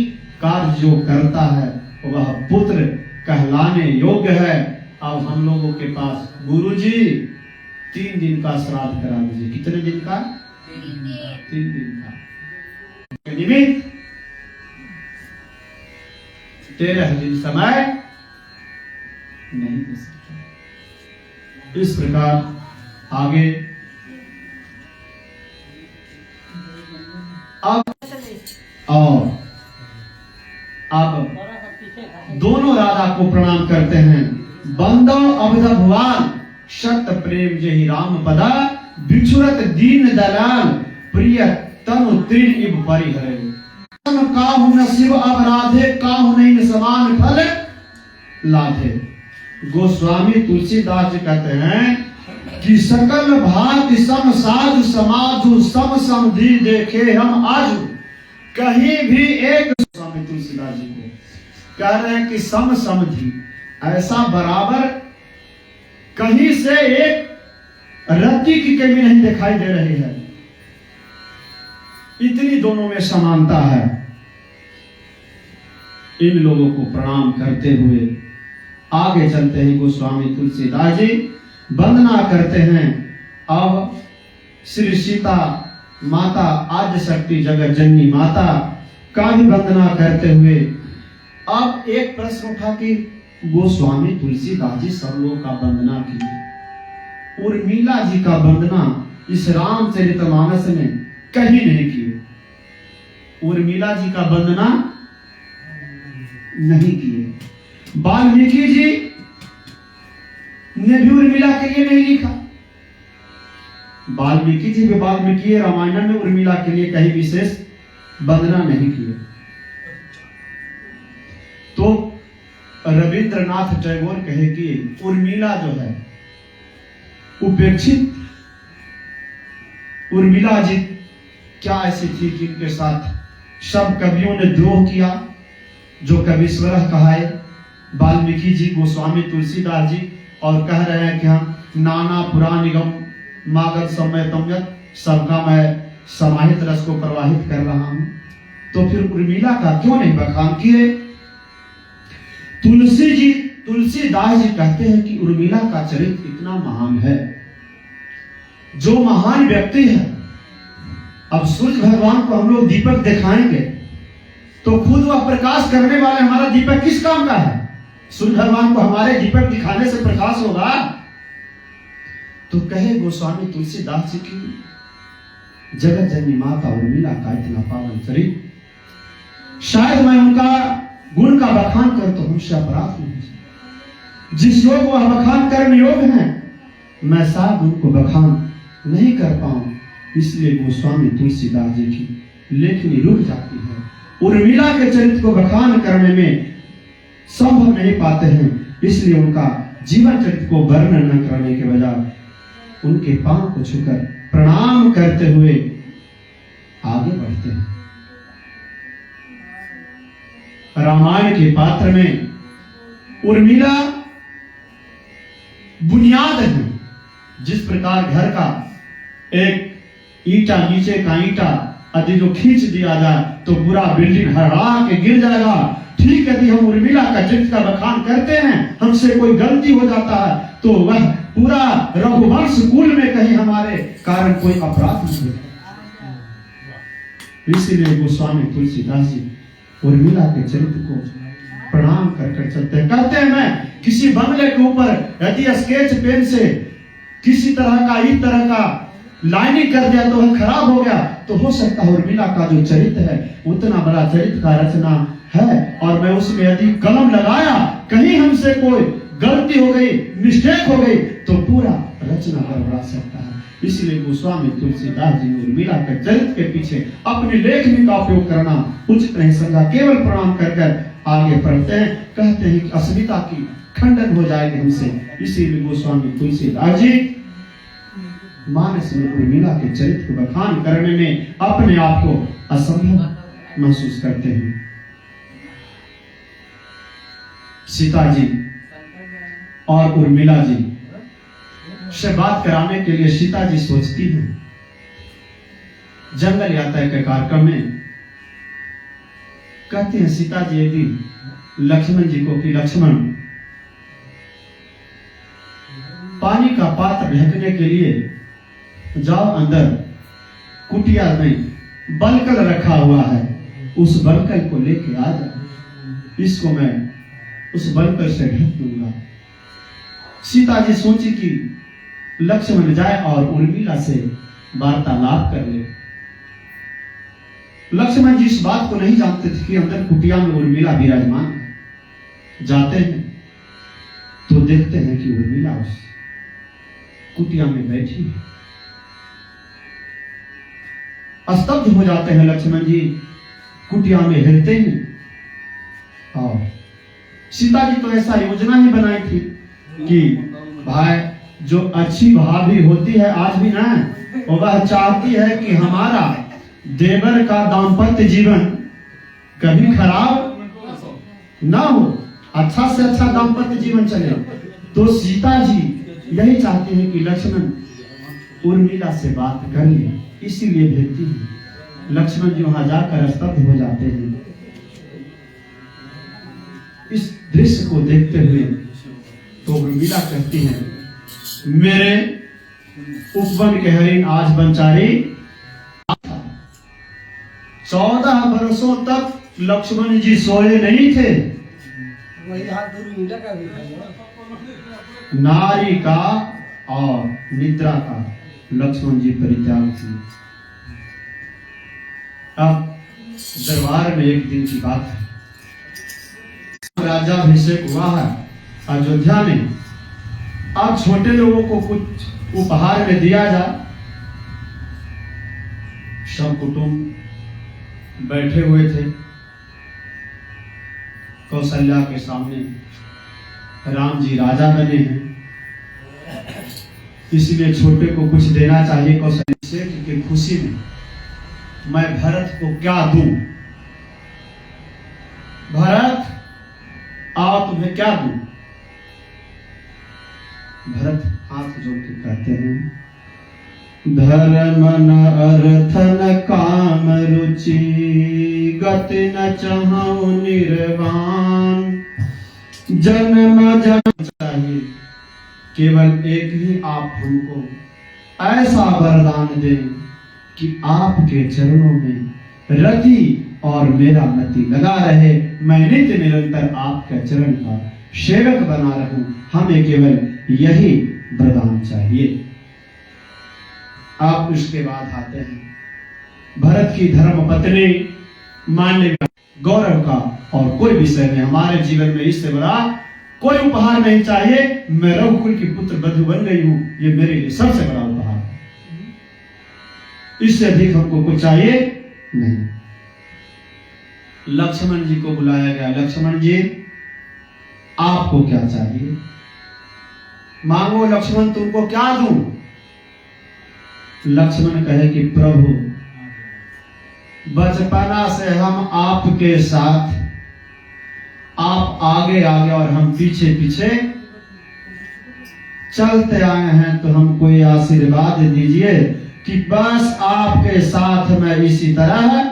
कार्य जो करता है वह पुत्र कहलाने योग्य है। अब हम लोगों के पास गुरुजी 3 दिन का श्राद्ध करा दीजिए। कितने दिन का? 3 दिन का निमित्त 13 दिन समय नहीं दे सकते। इस प्रकार आगे अब और अब दोनों राधा को प्रणाम करते हैं। बंदो अवध भुवन सत्य प्रेम जहि राम पदा बिछुरत दीन दलाल प्रिय तनु तृण इव परिहरे। काहु नसीब अब राधे काहु नहीं समान फल लाधे। गोस्वामी तुलसीदास जी कहते हैं कि सकल भांति सम साधु समाधु सम समधि देखे हम आज कहीं भी एक। स्वामी तुलसीदास जी को कह रहे हैं कि सम समधि ऐसा बराबर कहीं से एक रत्ती की कमी नहीं दिखाई दे रही है, इतनी दोनों में समानता है। इन लोगों को प्रणाम करते हुए आगे चलते हैं। गोस्वामी तुलसीदास जी वंदना करते हैं। अब श्री सीता माता आद्य शक्ति जगत जननी माता का भी वंदना करते हुए अब एक प्रश्न उठा कि गोस्वामी तुलसीदास जी सब लोग का वंदना किए, उर्मिला जी का वंदना इस रामचरितमानस में कहीं नहीं किए। उर्मिला जी का वंदना नहीं किए। वाल्मीकि जी ने भी उर्मिला के लिए नहीं लिखा। वाल्मीकि जी भी वाल्मीकि रामायण में उर्मिला के लिए कहीं विशेष वंदना नहीं किए। तो रविंद्रनाथ टैगोर कहे कि उर्मिला जो है उपेक्षित। उर्मिला जी क्या ऐसी थी कि इनके साथ सब कवियों ने द्रोह किया, जो कविश्वर कहाए वाल्मीकि जी गोस्वामी तुलसीदास जी, और कह रहे हैं कि हम नाना पुराण निगम मागध समय तमयत सबका मैं समाहित रस को प्रवाहित कर रहा हूं। तो फिर उर्मिला का क्यों नहीं बखान किए? तुलसीदास जी कहते हैं कि उर्मिला का चरित्र इतना महान है, जो महान व्यक्ति है। अब सूर्य भगवान को हम लोग दीपक दिखाएंगे तो खुद वह प्रकाश करने वाले हमारा दीपक किस काम का है? सूर्य भगवान को हमारे दीपक दिखाने से प्रकाश होगा? तो कहे गोस्वामी तुलसीदास जी की जगत जननी माता उर्मिला का इतना पावन चरित्र, शायद मैं उनका गुण का बखान कर तो हमसे अपराध नहीं। जिस योग वह बखान करने योग है, मैं शायद उनको बखान नहीं कर पाऊं, इसलिए गोस्वामी तुलसीदास जी की लेखनी रुक जाती है। उर्मिला के चरित्र को बखान करने में संभव नहीं पाते हैं, इसलिए उनका जीवन चरित्र को वर्णन न करने के बजाय उनके पांव को छूकर प्रणाम करते हुए आगे बढ़ते हैं। रामायण के पात्र में उर्मिला बुनियाद है। जिस प्रकार घर का एक ईंटा नीचे का ईंटा यदि जो खींच दिया जाए तो पूरा बिल्डिंग हड़बड़ा के गिर जाएगा, ठीक यदि हम उर्मिला का चरित्र का बखान करते हैं, हमसे कोई गलती हो जाता है तो वह पूरा रघुवंश कुल में कहीं हमारे कारण कोई अपराध नहीं होता। इसलिए गोस्वामी तुलसीदास जी उर्मिला के चरित्र को प्रणाम कर चलते हैं। कहते हैं मैं किसी बंगले के ऊपर यदि स्केच पेन से किसी तरह का इस तरह का लाइनिंग कर दिया तो वह खराब हो गया, तो हो सकता है उर्मिला का जो चरित्र है उतना बड़ा चरित्र का रचना है, और मैं उसमें यदि कलम लगाया, कहीं हमसे कोई गलती हो गई, मिस्टेक हो गई, तो पूरा रचना गड़बड़ा सकता है। इसलिए गोस्वामी तुलसीदास जी ने उर्मिला के चरित्र के पीछे अपनी लेखनी का उपयोग करना उचित नहीं समझा। केवल प्रणाम कर आगे बढ़ते हैं। कहते हैं कि अस्मिता की खंडन हो जाएगी हमसे, इसीलिए गोस्वामी तुलसीदास जी मानस में उर्मिला के चरित्र को बखान करने में अपने आप को असंभव महसूस करते हैं। सीता जी और उर्मिला जी से बात कराने के लिए सीता जी सोचती हैं। जंगल यात्रा के कार्यक्रम में कहते हैं सीता जी एक दिन लक्ष्मण जी को कि लक्ष्मण, पानी का पात्र ढकने के लिए जाओ अंदर, कुटिया में बलकल रखा हुआ है, उस बलकल को लेके आ जाओ, इसको मैं उस बलकल से ढक दूंगा। सीता जी सोची कि लक्ष्मण जाए और उर्मिला से वार्तालाप कर ले। लक्ष्मण जी इस बात को नहीं जानते थे कि अंदर कुटिया में उर्मिला विराजमान है। जाते हैं तो देखते हैं कि उर्मिला उस कुटिया में बैठी है। स्तब्ध हो जाते हैं लक्ष्मण जी, कुटिया में हिलते हैं। और सीता जी तो ऐसा योजना ही बनाई थी कि भाई जो अच्छी भाभी होती है आज भी ना, वह चाहती है कि हमारा देवर का दाम्पत्य जीवन कभी खराब ना हो, अच्छा से अच्छा दाम्पत्य जीवन चले। तो सीता जी यही चाहती है कि लक्ष्मण उर्मिला से बात कर ले, इसीलिए भेजती है। लक्ष्मण जी वहां जाकर स्तब्ध हो जाते हैं। इस दृश्य को देखते हुए तो उर्मिला कहती है, मेरे उपवन के हरिण आज बनचारी। 14 वर्षों तक लक्ष्मण जी सोए नहीं थे। नारी का और निद्रा का लक्ष्मण जी परित्याग थी। अब दरबार में एक दिन की बात है, राजाभिषेक हुआ है अयोध्या में। अब छोटे लोगों को कुछ उपहार में दिया जाए। सब कुटुंब बैठे हुए थे कौशल्या के सामने। राम जी राजा बने हैं, इसलिए छोटे को कुछ देना चाहिए। कौशल्या की खुशी में मैं भरत को क्या दूं? भरत आओ तुम्हें क्या दूं? भरत हाथ जोड़ के कहते हैं, धर्म न अर्थ न काम रुचि गति न चाहूं निर्वाण। जन्म जन्म चाहिए, केवल एक ही आप हमको ऐसा वरदान दें कि आपके चरणों में रति और मेरा मति लगा रहे। मैं नित्य निरंतर आपके चरण का सेवक बना रहूं। हमें केवल यही वरदान चाहिए। आप उसके बाद आते हैं, भरत की धर्म पत्नी मान्य गौरव का और कोई विषय नहीं। हमारे जीवन में इससे बड़ा कोई उपहार नहीं चाहिए। मैं रघुकुल की पुत्र बधू बन गई हूं, ये मेरे लिए सबसे बड़ा उपहार है। इससे अधिक हमको कुछ चाहिए नहीं। लक्ष्मण जी को बुलाया गया। लक्ष्मण जी आपको क्या चाहिए? मांगो लक्ष्मण, तुमको क्या दूं? लक्ष्मण कहे कि प्रभु बचपना से हम आपके साथ, आप आगे आगे और हम पीछे पीछे चलते आए हैं, तो हमको ये आशीर्वाद दीजिए कि बस आपके साथ मैं इसी तरह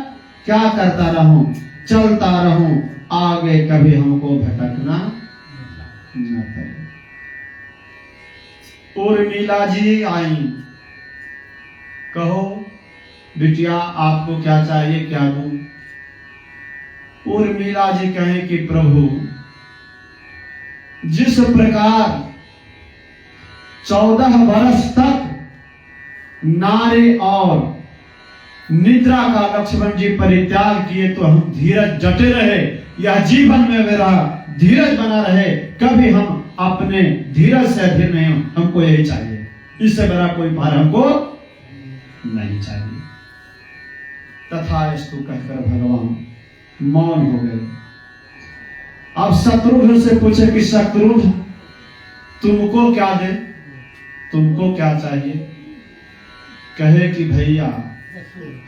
क्या करता रहूं, चलता रहूं, आगे कभी हमको भटकना न पड़े। उर्मिला जी आई, कहो बिटिया आपको क्या चाहिए, क्या दूं? उर्मिला जी कहें कि प्रभु जिस प्रकार 14 वर्ष तक नारी और निद्रा का लक्ष्मण जी परित्याग किए, तो हम धीरज डटे रहे। यह जीवन में मेरा धीरज बना रहे, कभी हम अपने धीरज से अधीर नहीं हो। हमको यही चाहिए, इससे बड़ा कोई भार हमको नहीं चाहिए। तथास्तु कहकर भगवान मौन हो गए। अब शत्रुघ्न से पूछे कि शत्रुघ्न तुमको क्या दे, तुमको क्या चाहिए? कहे कि भैया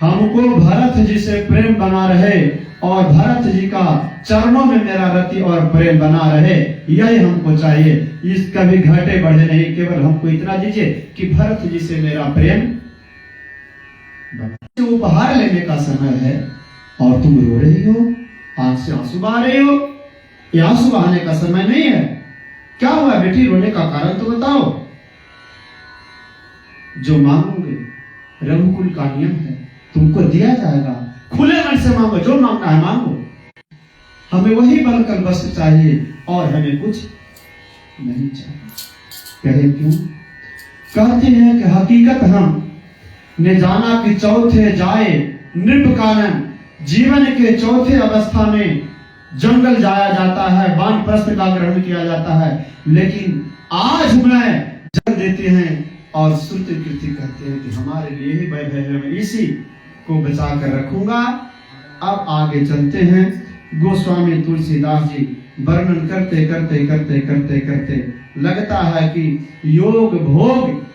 हमको भरत जी से प्रेम बना रहे और भरत जी का चरणों में मेरा रति और प्रेम बना रहे, यही हमको चाहिए। इस कभी घटे बढ़े नहीं, केवल हमको इतना दीजिए कि भरत जी से मेरा प्रेम। उपहार लेने का समय है और तुम रो रही हो, आंख से आंसू बहा रही हो। ये आंसू बहाने का समय नहीं है। क्या हुआ बेटी, रोने का कारण तो बताओ। जो मांगोगे, रघुकुल का नियम है, तुमको दिया जाएगा। खुले मन से मांगो, जो मांगना है मांगो। हमें वही बलकर वस्त्र चाहिए और हमें कुछ नहीं चाहिए। कहे क्यों? कहते हैं कि हकीकत हम ने जाना कि चौथे जाए नृप कानन जीवन के चौथे अवस्था में जंगल जाया जाता है, वानप्रस्थ का ग्रहण किया जाता है, लेकिन आज मैं जन्म देते हैं और श्रुति कीर्ति कहते हैं कि हमारे लिए ही वैभव में इसी को बचा कर रखूंगा। अब आगे चलते हैं। गोस्वामी तुलसीदास जी वर्णन करते करते करते करते करते लगता है कि योग भोग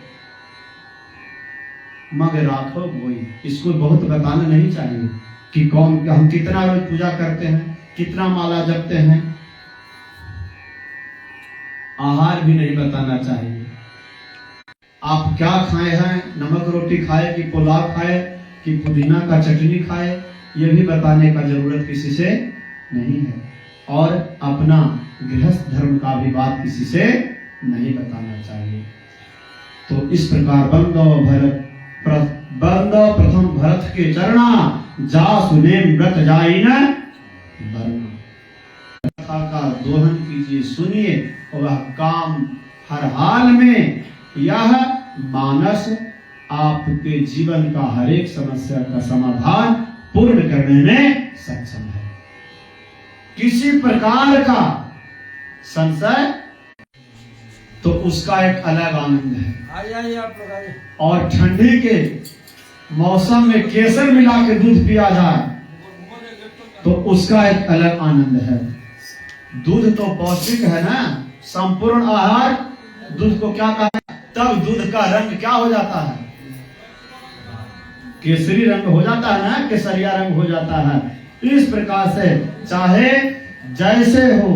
मग राखो कोई, इसको बहुत बताना नहीं चाहिए कि कौन हम कितना रोज पूजा करते हैं, कितना माला जपते हैं। आहार भी नहीं बताना चाहिए। आप क्या खाए हैं, नमक रोटी खाए कि पुलाव खाए कि पुदीना का चटनी खाए, यह भी बताने का जरूरत किसी से नहीं है। और अपना गृहस्थ धर्म का भी बात किसी से नहीं बताना चाहिए। तो इस प्रकार बंदो प्रथम भरत के चरणा, जा सुने व्रत जाई न वरना। कथा का दोहन कीजिए, सुनिए, वह काम हर हाल में यह मानस आपके जीवन का हर एक समस्या का समाधान पूर्ण करने में सक्षम है। किसी प्रकार का संशय तो उसका एक अलग आनंद है। और ठंडी के मौसम में केसर मिला के दूध पिया जाए तो उसका एक अलग आनंद है। दूध तो पौष्टिक है ना, संपूर्ण आहार दूध को क्या कहते हैं? तब दूध का रंग क्या हो जाता है? केसरी रंग हो जाता है ना, केसरिया रंग हो जाता है। इस प्रकार से चाहे जैसे हो,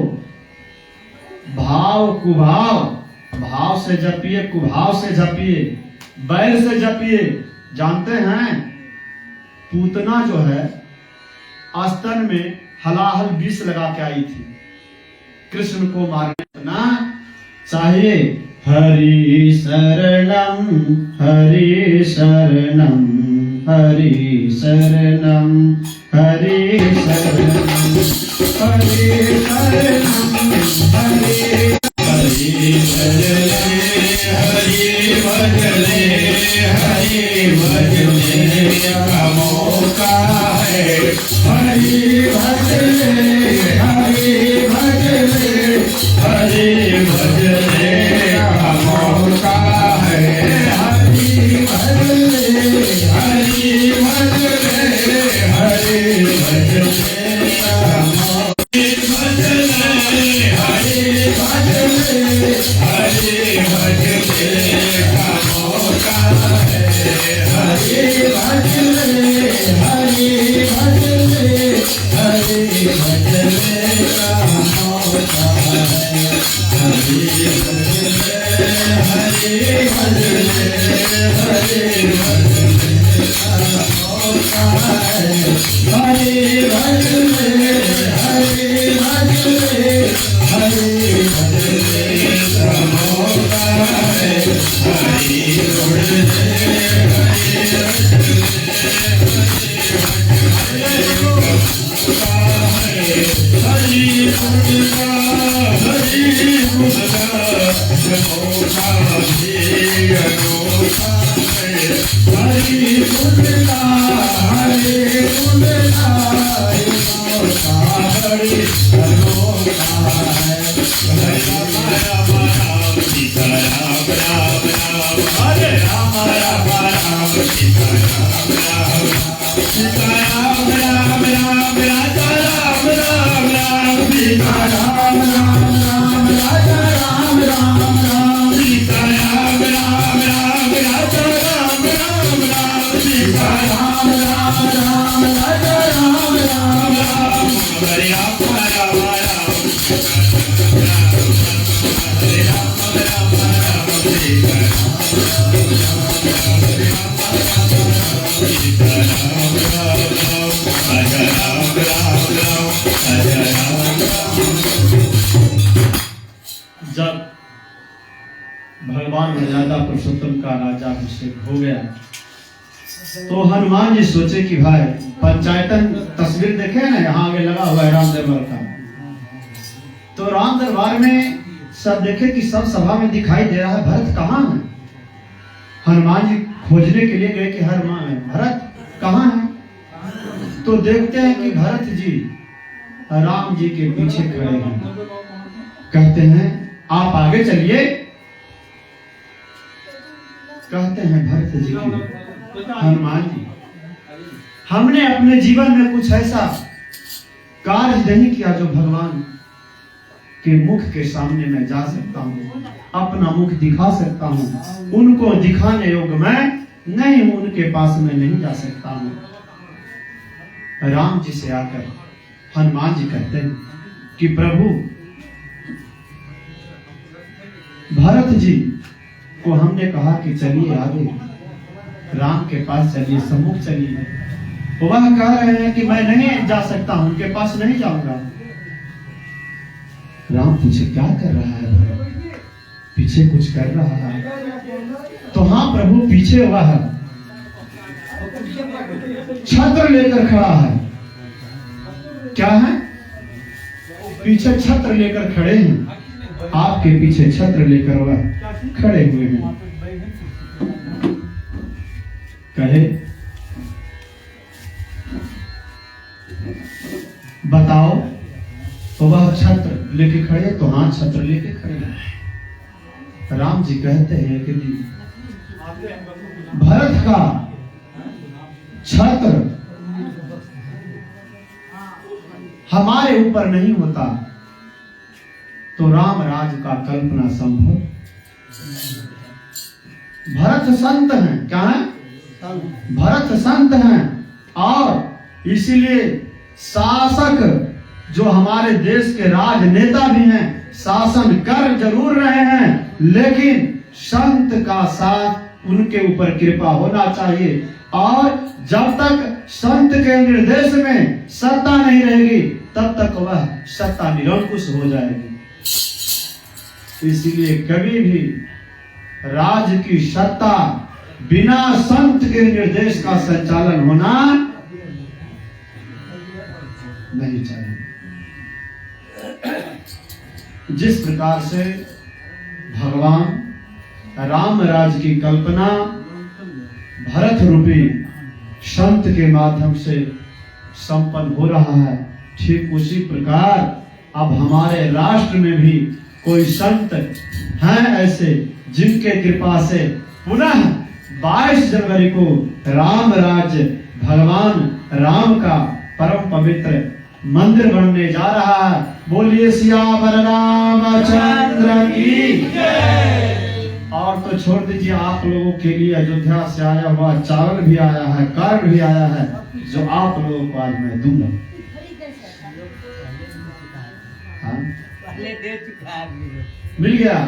भाव कुभाव, भाव से जपिए, कुभाव से जपिए, बैर से जपिए। जानते हैं पूतना जो है आस्तन में हलाहल विष लगा के आई थी कृष्ण को मारने ना चाहिए। हरि शरणम हरि शरणम हरि शरणम हरि शरणम हरि शरणम हरि हरि भजले हरि भजले हरि भजले का मौका है। हरि भजले हरि भजले हरि भजले का मौका है। हरि भजले हरि भजले हरि भजले का मौका है। हरि भजले हरि भजले का मौका है। हरि भजले हरि भजले हरि भजले का मौका है। हरि भजले हरि भजले हरि भजले का मौका है। हरि भजले हरि भजले हरि भजले का मौका है। हरि भजले जब भगवान मर्यादा पुरुषोत्तम का राज्याभिषेक हो गया तो हनुमान जी सोचे कि भाई पंचायतन तस्वीर देखे ना, यहाँ आगे लगा हुआ है राम दरबार का। तो राम दरबार में सब देखे कि सब सभा में दिखाई दे रहा है, भरत कहाँ है? हनुमान जी खोजने के लिए गए कि भरत कहाँ है? तो देखते हैं कि भरत जी राम जी के पीछे खड़े हैं। कहते हैं आप आगे चलिए। कहते हैं भरत जी की हनुमान जी, हमने अपने जीवन में कुछ ऐसा कार्य नहीं किया जो भगवान के मुख के सामने मैं जा सकता हूँ, अपना मुख दिखा सकता हूँ। उनको दिखाने योग्य मैं नहीं हूं, उनके पास मैं नहीं जा सकता हूँ। राम जी से आकर हनुमान जी कहते हैं कि प्रभु, भरत जी को हमने कहा कि चलिए आगे राम के पास चलिए, सम्मुख चलिए। वह कह रहे हैं कि मैं नहीं जा सकता हूं, उनके पास नहीं जाऊंगा। राम पूछे क्या कर रहा है भरत? पीछे कुछ कर रहा है? तो हाँ प्रभु, पीछे वह छत्र लेकर खड़ा है। क्या है? पीछे छत्र लेकर खड़े हैं। आपके पीछे छत्र लेकर वह खड़े हुए हैं। कहे बताओ, तो वह छत्र लेके खड़े, तो हाँ छत्र लेके खड़े। राम जी कहते हैं कि भरत का छत्र हमारे ऊपर नहीं होता तो राम राज का कल्पना संभव। भरत संत हैं। क्या है? भरत संत हैं, और इसीलिए शासक जो हमारे देश के राजनेता भी हैं, शासन कर जरूर रहे हैं, लेकिन संत का साथ उनके ऊपर कृपा होना चाहिए। और जब तक संत के निर्देश में सत्ता नहीं रहेगी, तब तक वह सत्ता निरंकुश हो जाएगी। इसलिए कभी भी राज की सत्ता बिना संत के निर्देश का संचालन होना नहीं चाहिए। जिस प्रकार से भगवान राम राज की कल्पना भरत रूपी संत के माध्यम से संपन्न हो रहा है, ठीक उसी प्रकार अब हमारे राष्ट्र में भी कोई संत हैं ऐसे जिनके कृपा से पुनः 22 जनवरी को राम राज्य भगवान राम का परम पवित्र मंदिर बनने जा रहा है। बोलिए सियावर रामचंद्र की जय। और तो छोड़ दीजिए, आप लोगों के लिए अयोध्या से आया हुआ चावल भी आया है, कार्ड भी आया है, जो आप लोगों को आज मैं दूंगा।
पहले दे चुका है,
मिल गया?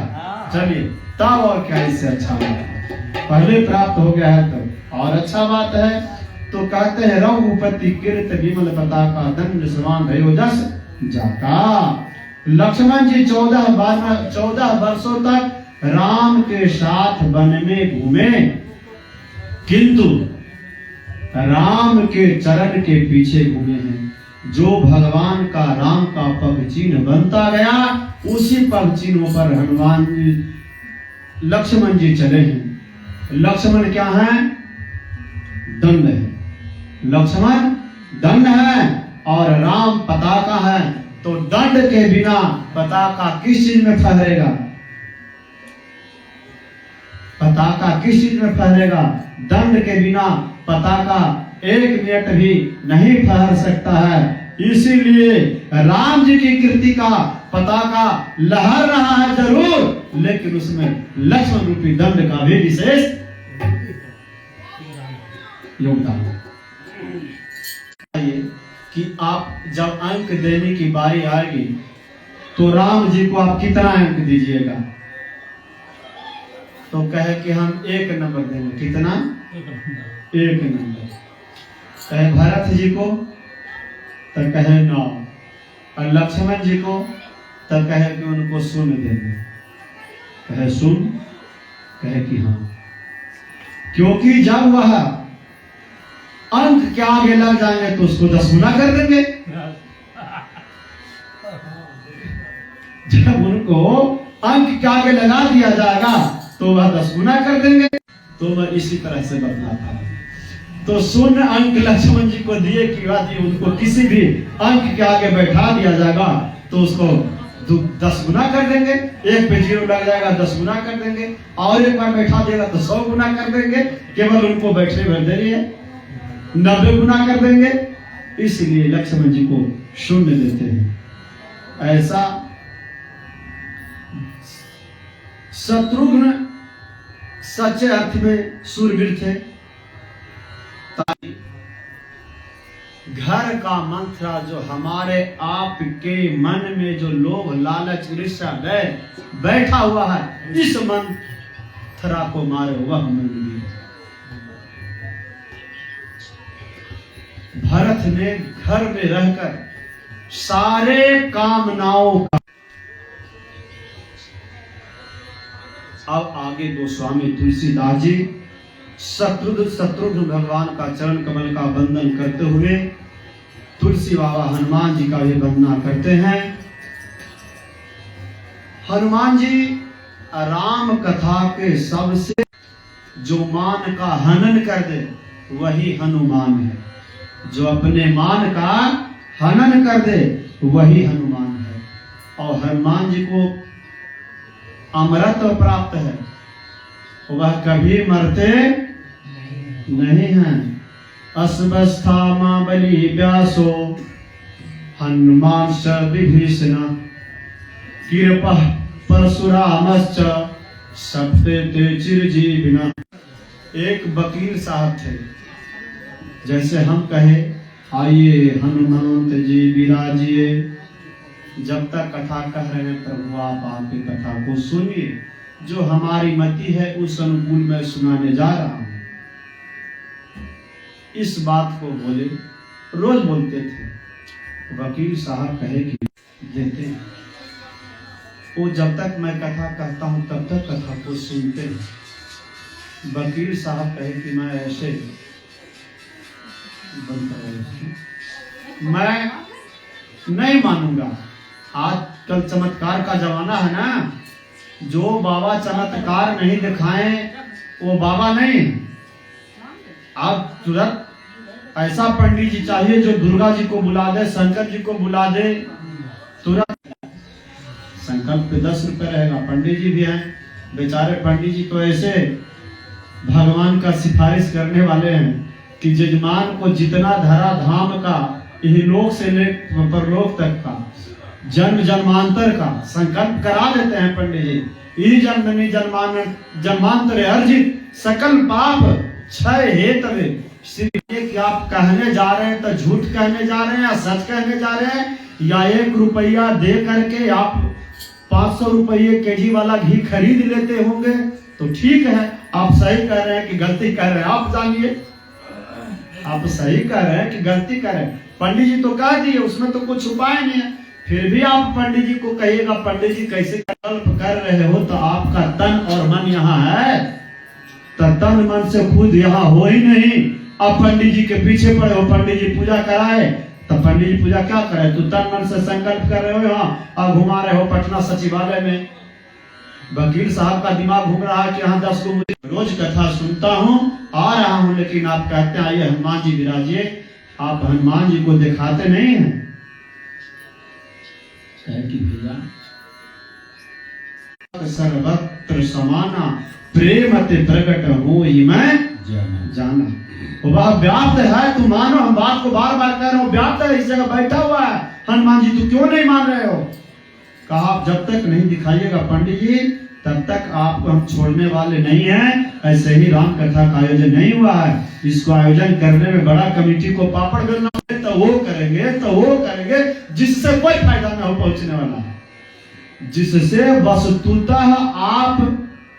चलिए, तब और क्या इससे अच्छा बात है। पहले प्राप्त हो गया है तो और अच्छा बात है। तो कहते हैं रघुपति कीर्त विमल पताका दंड समान भयो जस जाका। लक्ष्मण जी 14 वर्षों तक राम के साथ वन में घूमे, किंतु राम के चरण के पीछे घूमे हैं। जो भगवान का राम का पग चिन्ह बनता गया, उसी पग चिन्हों पर हनुमान जी लक्ष्मण जी चले हैं। लक्ष्मण क्या है? दंड है। लक्ष्मण दंड है और राम पताका है। तो दंड के बिना पताका किस चीज में फहरेगा? पताका किस चीज में फहरेगा? दंड के बिना पताका 1 मिनट भी नहीं फहर सकता है। इसीलिए राम जी की कीर्ति का पताका लहर रहा है जरूर, लेकिन उसमें लक्ष्मण रूपी दंड का भी विशेष योगदान कि आप जब अंक देने की बारी आएगी तो राम जी को आप कितना अंक दीजिएगा? तो कहे कि हम 1 नंबर देंगे। कितना? 1 नंबर। कहे भरत जी को तो कहे 9, और लक्ष्मण जी को तो कहे कि उनको 0 देंगे। कहे 0, कहे कि हाँ, क्योंकि जब वह अंक के आगे लग जाएंगे तो उसको 10 गुना कर देंगे। जब उनको अंक के आगे लगा दिया जाएगा तो वह 10 गुना कर देंगे। तो वह इसी तरह से बदला था।
तो 0 अंक लक्ष्मण जी को दिए कि यदि उनको किसी भी अंक के आगे बैठा दिया जाएगा तो उसको 10 गुना कर देंगे। एक पे 0 लग जाएगा 10 गुना कर देंगे, और एक बार बैठा देगा तो 100 गुना कर देंगे। केवल उनको बैठने भर देरी है, 90 गुना कर देंगे। इसलिए लक्ष्मण जी को 0 देते हैं। ऐसा शत्रुघ्न सच्चे अर्थ में शूरवीर थे। घर का मंत्रा जो हमारे आपके मन में जो लोभ लालच ईर्ष्या बैठा हुआ है, इस मंत्रा को मारे वह मंदिर। भरत ने घर में रहकर सारे कामनाओं का। अब आगे गोस्वामी तुलसीदास जी शत्रुघ्न भगवान का चरण कमल का वंदन करते हुए तुलसी बाबा हनुमान जी का भी वंदना करते हैं। हनुमान जी राम कथा के सबसे जो मान का हनन कर दे वही हनुमान है। जो अपने मान का हनन कर दे वही हनुमान है। और हनुमान जी को अमरत्व प्राप्त है, वह कभी मरते नहीं हैं। अस्वस्था मां बलि व्यासो हनुमान स विभीषण कृपा परशुरामश्च सप्ते चिरजीविना। एक वकील साहब थे, जैसे हम कहे आइए हनुमंत जी विराजिए, जब तक कथा कह रहे हैं प्रभु आप आपकी कथा को सुनिए, जो हमारी मति है उस अनुकूल में सुनाने जा रहा हूं। इस बात को बोले, रोज बोलते थे। वकील साहब कहे कि देते हैं, वो जब तक मैं कथा कहता हूं तब तक कथा को सुनते हैं। वकील साहब कहे कि मैं ऐसे मैं नहीं मानूंगा। आजकल चमत्कार का जमाना है ना, जो बाबा चमत्कार नहीं दिखाएं वो बाबा नहीं। आप तुरंत ऐसा पंडित जी चाहिए जो दुर्गा जी को बुला दे, शंकर जी को बुला दे, तुरंत। संकल्प पे 10 रुपए रहेगा। पंडित जी भी हैं बेचारे, पंडित जी तो ऐसे भगवान का सिफारिश करने वाले हैं कि जजमान को जितना धरा धाम का, इहलोक से लेकर परलोक तक का, जन्म जन्मांतर का संकल्प करा देते हैं पंडित जी। इस जन्मनि जन्मांतर अर्जित सकल पाप क्षय हेतवे। सिर्फ एक आप कहने जा रहे हैं तो झूठ कहने जा रहे हैं या सच कहने जा रहे हैं, या 1 रुपया दे करके आप 500 रुपये केजी वाला घी खरीद लेते होंगे तो ठीक है, आप सही कह रहे हैं कि गलती कर रहे हैं आप जानिए। आप सही कह रहे हैं कि गलती कर रहे हैं। पंडित जी तो कह दिए, उसमें तो कुछ उपाय नहीं है, फिर भी आप पंडित जी को कहिएगा पंडित जी कैसे कल्प कर रहे हो, तो आपका तन और मन यहाँ है, तो तन मन से खुद यहाँ हो ही नहीं। अब पंडित जी के पीछे पड़े हो, पंडित जी पूजा कराए तो पंडित जी पूजा क्या करे, तो तन मन से संकल्प कर रहे हो यहाँ और घुमा रहे हो पटना सचिवालय में। वकील साहब का दिमाग घूम रहा है कि यहाँ 10 को मुझे रोज कथा सुनता हूँ, आ रहा हूँ, लेकिन आप कहते हैं आइए हनुमान जी विराजिए, आप हनुमान जी को दिखाते नहीं हैं। कहे कि भैया सर्वत्र समाना प्रेम ते प्रकट हो मैं जाना। वह व्याप्त है, तू मानो, हम बात को बार बार कह रहे हो, व्याप्त है, इस जगह बैठा हुआ है। हनुमान जी तू क्यों नहीं मान रहे हो? कहा आप जब तक नहीं दिखाइएगा पंडित जी तब तक आपको हम छोड़ने वाले नहीं हैं। ऐसे ही राम कथा का आयोजन नहीं हुआ है, इसको आयोजन करने में बड़ा कमेटी को पापड़ बेलना है, तो वो करेंगे जिससे कोई फायदा न हो पहुंचने वाला है, जिससे वस्तुतः आप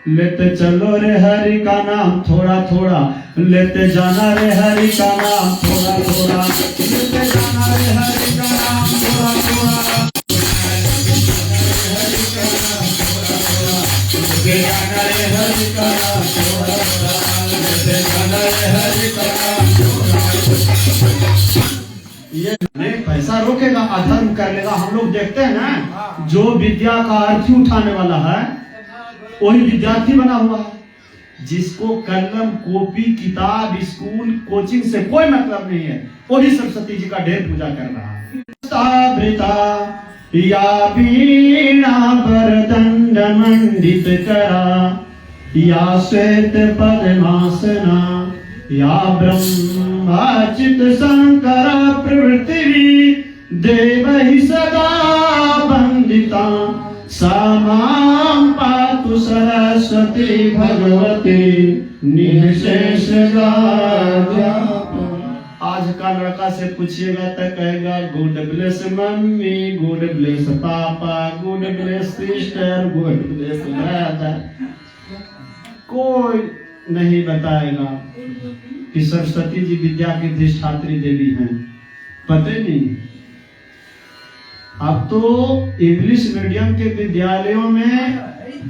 लेते चलो रे हरि का नाम थोड़ा थोड़ा, लेते जाना रे हरि का नाम थोड़ा थोड़ा, लेते जाना रे हरि का नाम थोड़ा थोड़ा, लेते जाना रे हरि का नाम थोड़ा थोड़ा, लेते जाना रे हरि का नाम थोड़ा थोड़ा। ये नहीं पैसा रोकेगा, अधर्म कर लेगा। हम लोग देखते हैं ना, जो विद्या का अर्थी उठाने वाला है वही विद्यार्थी बना हुआ है,
जिसको कलम कॉपी किताब स्कूल कोचिंग से कोई मतलब नहीं है, वही सरस्वती जी का ढेर पूजा कर रहा है। या वीणा वरदंड मंडित करा, या श्वेत पद्मासना, या ब्रह्माचित शंकर प्रवृत्ति देवहि सदा वंदिता, सामां पातु सरस्वती भगवती निःशेष आज का लड़का से पूछिएगा तो कहेगा good bless mummy, good bless papa, good bless sister, good bless brother. कोई नहीं बताएगा कि सरस्वती जी विद्या की अधिष्ठात्री देवी हैं, पता नहीं। अब तो इंग्लिश मीडियम के विद्यालयों में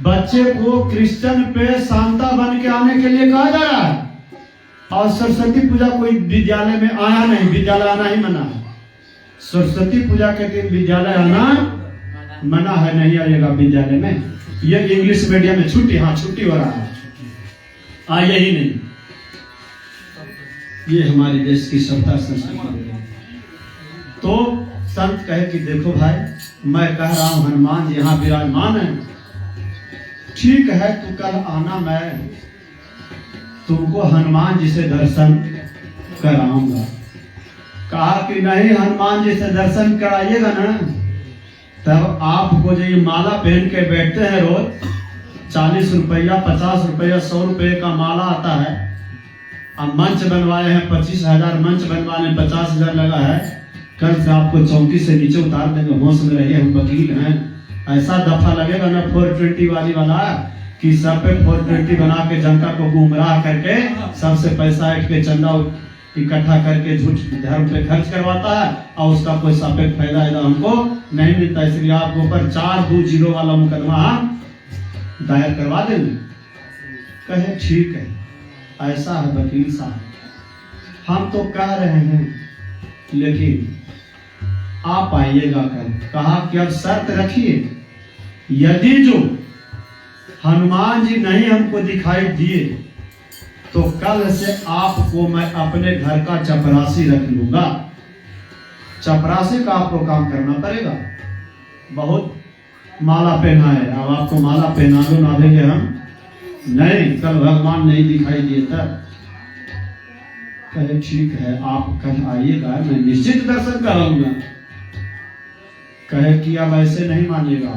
बच्चे को क्रिश्चियन पे सांता बन के आने के लिए कहा जा रहा है, और सरस्वती पूजा कोई विद्यालय में आया नहीं, विद्यालय आना ही मना है। सरस्वती पूजा के दिन विद्यालय आना मना है, नहीं आइएगा विद्यालय में। ये इंग्लिश मीडियम में छुट्टी, हाँ छुट्टी हो रहा है, आइए ही नहीं। ये हमारे देश की सभ्यता संस्कृति है। तो संत कहे कि देखो भाई, मैं कह रहा हूं हनुमान जी यहाँ विराजमान है, ठीक है तू कल आना, मैं तुमको हनुमान जी से दर्शन कराऊंगा। कहा कि नहीं, हनुमान जी से दर्शन कराइएगा ना, तब आपको जो ये माला पहन के बैठते हैं रोज, 40 रुपया 50 रुपया 100 रुपये का माला आता है। अब मंच बनवाए हैं 25,000, मंच बनवाने 50,000 लगा है। कल से आपको चौकी से नीचे उतार देंगे, होश में रहिए, हम वकील हैं। ऐसा दफा लगेगा ना 420 वाला कि सब पे 420 बना के जनता को गुमराह करके सबसे पैसा ऐट के चंदा इकट्ठा करके झूठ धर्म पे खर्च करवाता है, और उसका कोई सापेक्ष फायदा हमको नहीं मिलता। इसलिए आपको ऊपर 420 वाला मुकदमा दायर करवा देंगे। कहे ठीक है, ऐसा है वकील साहब, हम तो कह रहे हैं, लेकिन आप आइएगा कल। कहा कि अब शर्त रखिए, यदि जो हनुमान जी नहीं हमको दिखाई दिए तो कल से आपको मैं अपने घर का चपरासी रख लूंगा। चपरासी का आपको काम करना पड़ेगा। बहुत माला पहना है, अब आपको माला पहना दो ना देंगे हम नहीं, कल भगवान नहीं दिखाई दिए तब। कहे ठीक है, आप कल आइएगा, मैं निश्चित दर्शन कराऊंगा। कहे कि अब ऐसे नहीं मानिएगा,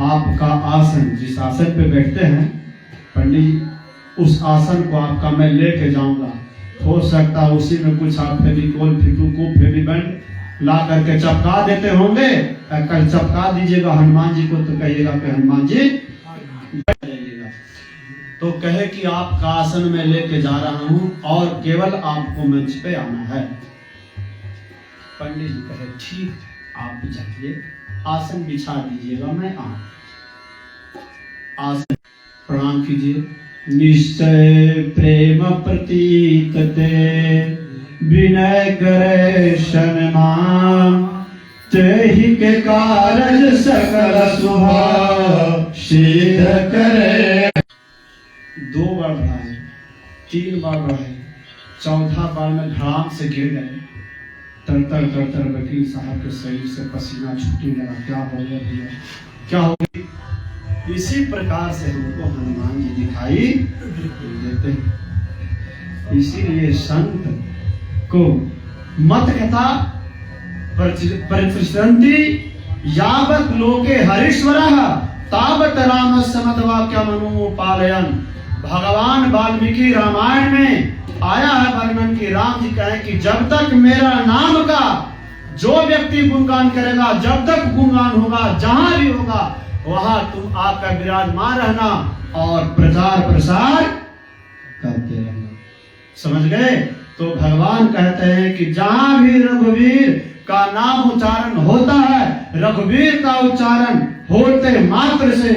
आपका आसन, जिस आसन पे बैठते हैं पंडित जी, उस आसन को आपका मैं लेके जाऊंगा। हो सकता है उसी में कुछ आप फेविकोल फेविबैंड ला करके चपका देते होंगे, कल चपका दीजिएगा हनुमान जी को, तो कहिएगा कि हनुमान जी जाइएगा। तो कहे कि आपका आसन में लेके जा रहा हूं और केवल आपको मंच पे आना है। पंडित जी कहे ठीक, आप भी जाइए, आसन बिछा दीजिएगा, मैं आऊं। आसन प्रणाम कीजिए। निश्चय प्रेम प्रतीत ते विनय करे सन्मान, तेहि के कारज सकल शुभ सिद्ध करे। 2 बार बढ़ाए, 3 बार बढ़ाए, 4था बार में धड़ाम से गिर गए। तर वकील साहब के शरीर से पसीना छूटने लगा। क्या हो गया भैया, क्या हो गया? इसी प्रकार से हमको हनुमान जी दिखाई देते हैं। इसीलिए संत को मत कथा परिचरन्ति यावत् लोके हरीश्वरः तावत् राम समदवाक्यमनुपालयन्। भगवान वाल्मीकि रामायण में आया है वर्णन की राम जी कहें कि जब तक मेरा नाम का जो व्यक्ति गुणगान करेगा, जब तक गुणगान होगा, जहां भी होगा वहां तुम आकर विराजमान रहना और प्रचार प्रसार करते रहना। समझ गए? तो भगवान कहते हैं कि जहां भी रघुवीर का नाम उच्चारण होता है, रघुवीर का उच्चारण होते मात्र से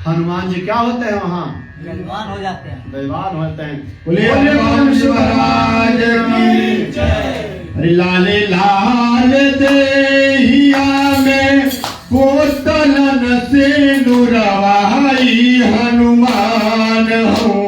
हनुमान जी क्या होते हैं? वहां
बलवान हो जाते हैं,
बलवान होते हैं।
बोले भगवान शिव महाराज की जय। अरे लाले लाल देहिया में कोतलन से नुरवाई हनुमान हो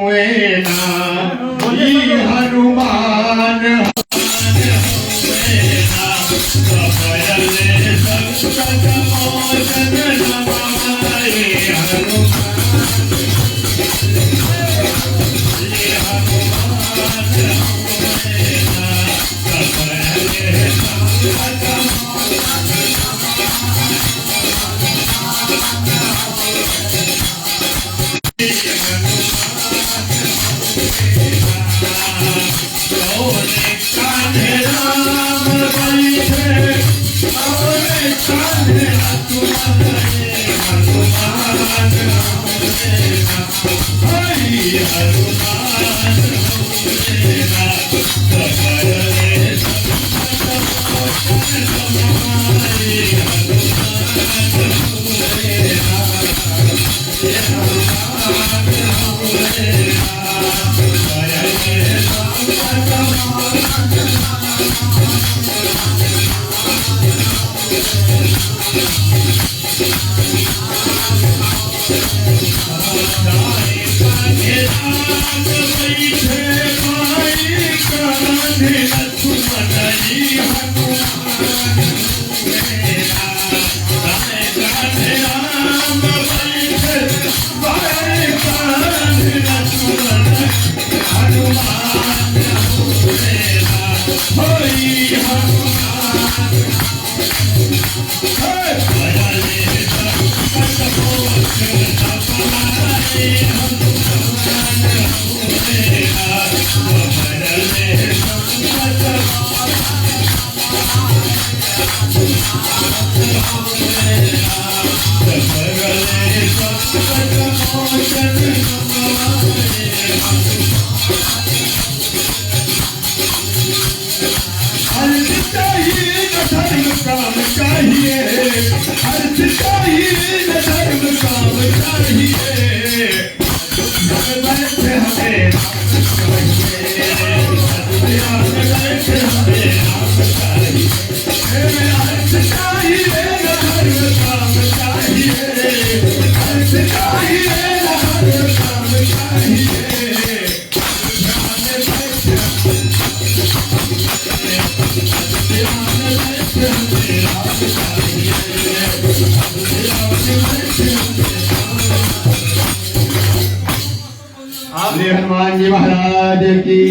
हनुमान जी महाराज की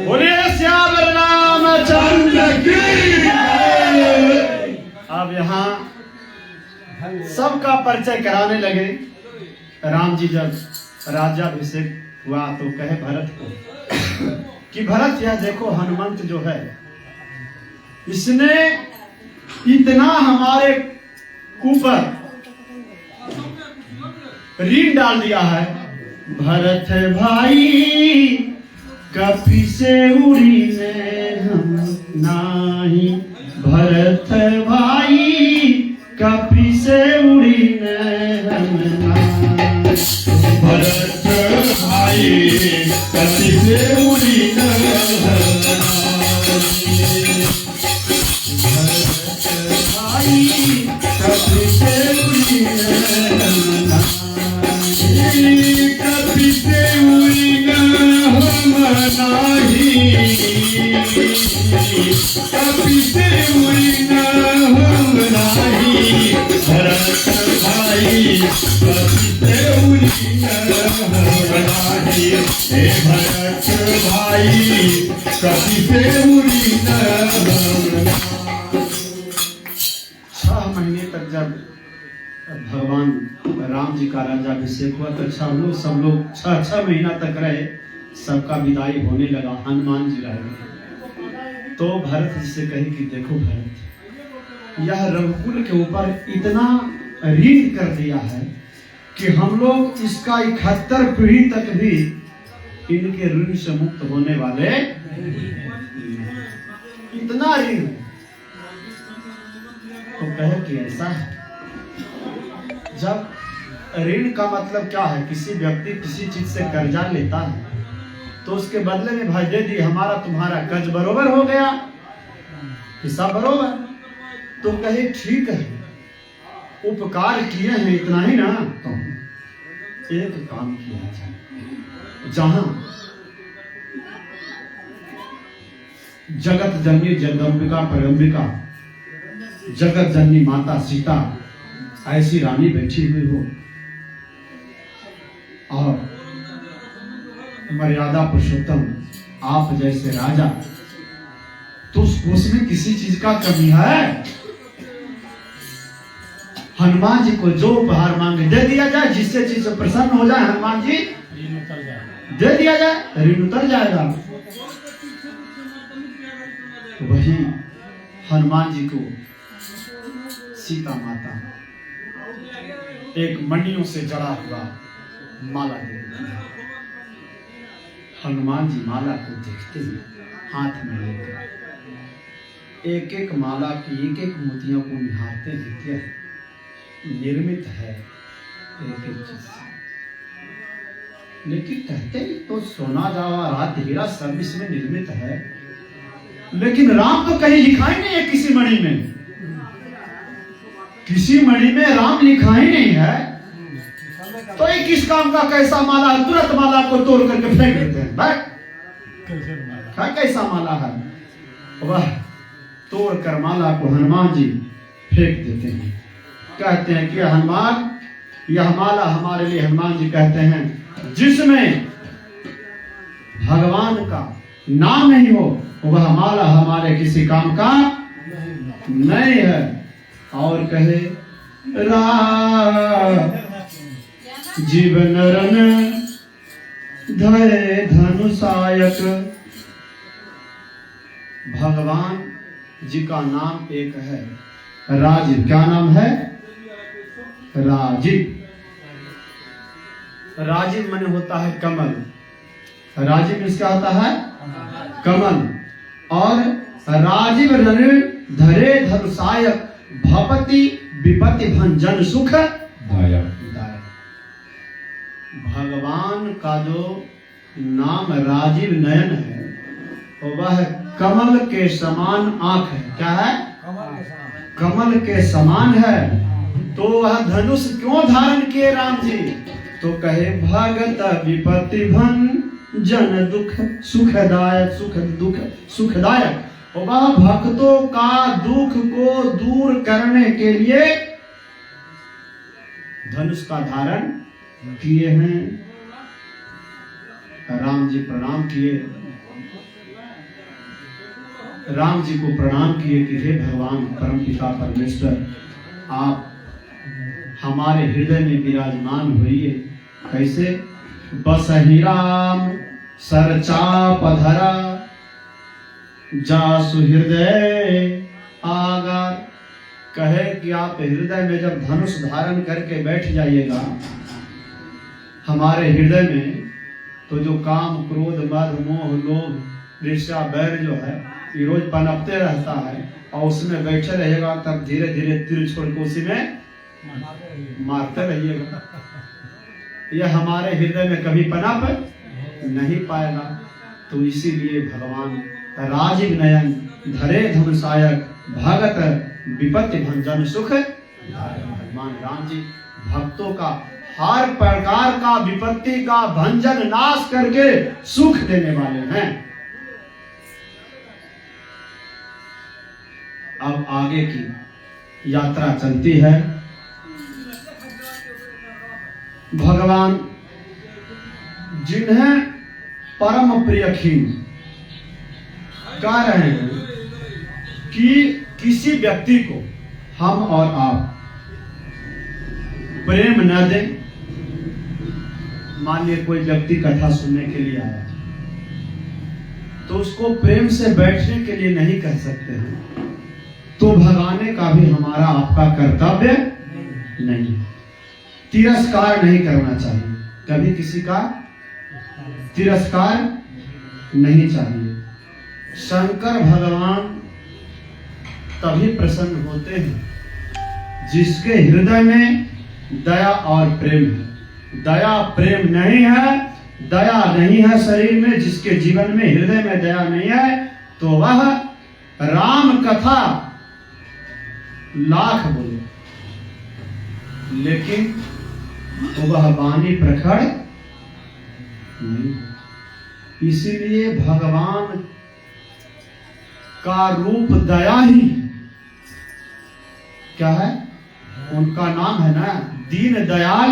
बोलिए श्याम रामचंद्र की। अब यहाँ सबका परिचय कराने लगे। राम जी जब राज्याभिषेक हुआ तो कहे भरत को कि भरत यह देखो हनुमंत जो है इसने इतना हमारे ऊपर ऋण डाल दिया है। भरत भाई कपि से उड़ी ने हम नाही, भरत भाई कपि से उड़ी ने हम नाही,
भरत भाई कपि से उड़ी न
भाई कपि से उड़ी
कपि से उड़ी न हम नाही, कपि से उड़ी न हम नाही, भरत भाई कपि से उड़ी न हम नाही, हे भरत भाई कपि से उड़ी न हम नाही।
6 महीने तक जब भगवान राम जी का राज्याभिषेक हुआ तो सब लोग 6 महीना तक रहे। सबका विदाई होने लगा, हनुमान जी रह गए। तो भरत जी से कहे कि देखो भरत, यह रघुकुल के ऊपर इतना ऋण कर दिया है कि हम लोग इसका 71 पीढ़ी तक भी इनके ऋण से मुक्त होने वाले इतना ऋण। तो कहे कि ऐसा है, जब ऋण का मतलब क्या है, किसी व्यक्ति किसी चीज से कर्जा लेता है तो उसके बदले में भाई दे दी, हमारा तुम्हारा कर्ज बरोबर हो गया, हिसाब बरोबर। तो कहे ठीक है, उपकार किए हैं इतना ही ना, तो एक काम किया जाए। जहां जगत जननी जगदम्बिका परम्बिका जगत जननी माता सीता ऐसी रानी बैठी हुई हो और मर्यादा पुरुषोत्तम आप जैसे राजा, तो उसमें किसी चीज का कमी है? हनुमान जी को जो उपहार मांगे दे दिया जाए, जिससे चीज से प्रसन्न हो जाए हनुमान जी दे दिया जाए, ऋण उतर जाएगा। वही हनुमान जी को
सीता माता एक मणियों से जड़ा हुआ माला दे रही है। हनुमान जी माला को देखते ही हाथ में लेकर एक एक माला की एक एक मोतियों को निहारते हैं। निर्मित है एक एक चीज से, लेकिन कहते हैं तो सोना जवाहरात हीरा सब इसमें निर्मित है, लेकिन राम तो कहीं लिखा ही नहीं है किसी मणि में। किसी मणि में राम लिखा ही नहीं है, तो ये किस काम का कैसा माला है? तुरंत माला को तोड़ करके फेंक देते हैं। कैसा माला है वह? तोड़ कर माला को हनुमान जी फेंक देते हैं। कहते हैं कि हनुमान, यह माला हमारे लिए, हनुमान जी कहते हैं, जिसमें भगवान का नाम नहीं हो वह माला हमारे किसी काम का नहीं है। और कहे जीवन रन धरे धनुषायक। भगवान जी का नाम एक है राजीव। क्या नाम है? राजीव। राजीव माने होता है कमल। राजीव इसका होता है कमल। और राजीव रन धरे धनुषायक भवति विपत्ति भंजन सुख दायक। भगवान का जो नाम राजीव नयन है वह कमल के समान आंख है। क्या है? कमल के समान है। तो वह धनुष क्यों धारण किए राम जी? तो कहे भगत विपत्ति भंजन दुख सुखदायक। सुख दुख सुखदायक। वह भक्तों का दुख को दूर करने के लिए धनुष का धारण किए हैं। राम जी प्रणाम किए, राम जी को प्रणाम किए कि हे भगवान परम पिता परमेश्वर, आप हमारे हृदय में विराजमान होइए। कैसे? बसहि राम सरचापधरा जासु हृदय आगार। कहे कि आप हृदय में जब धनुष धारण करके बैठ जाइएगा हमारे हृदय में, तो जो काम क्रोध मद मोह लोभ ईर्ष्या बैर जो है ये रोज पनपते रहता है, और उसमें बैठे रहेगा तब धीरे धीरे तीर छोड़ के उसी में मारते रहिएगा। यह हमारे हृदय में कभी पनप नहीं पाएगा। तो इसीलिए भगवान राजीव नयन धरे धनुषायक भगत विपत्ति भंजन सुख। भगवान राम जी भक्तों का हर प्रकार का विपत्ति का भंजन नाश करके सुख देने वाले हैं। अब आगे की यात्रा चलती है। भगवान जिन्हें परम प्रिय खीन कह रहे हैं कि किसी व्यक्ति को हम और आप प्रेम न दें। मान लीजिए कोई व्यक्ति कथा सुनने के लिए आया, तो उसको प्रेम से बैठने के लिए नहीं कह सकते हैं, तो भगाने का भी हमारा आपका कर्तव्य नहीं। तिरस्कार नहीं करना चाहिए, कभी किसी का तिरस्कार नहीं चाहिए। शंकर भगवान तभी प्रसन्न होते हैं जिसके हृदय में दया और प्रेम है। दया प्रेम नहीं है, दया नहीं है शरीर में, जिसके जीवन में हृदय में दया नहीं है, तो वह राम कथा लाख बोले लेकिन तो वह वाणी प्रखर नहीं। इसीलिए भगवान का रूप दया ही क्या है? उनका नाम है ना दीन दयाल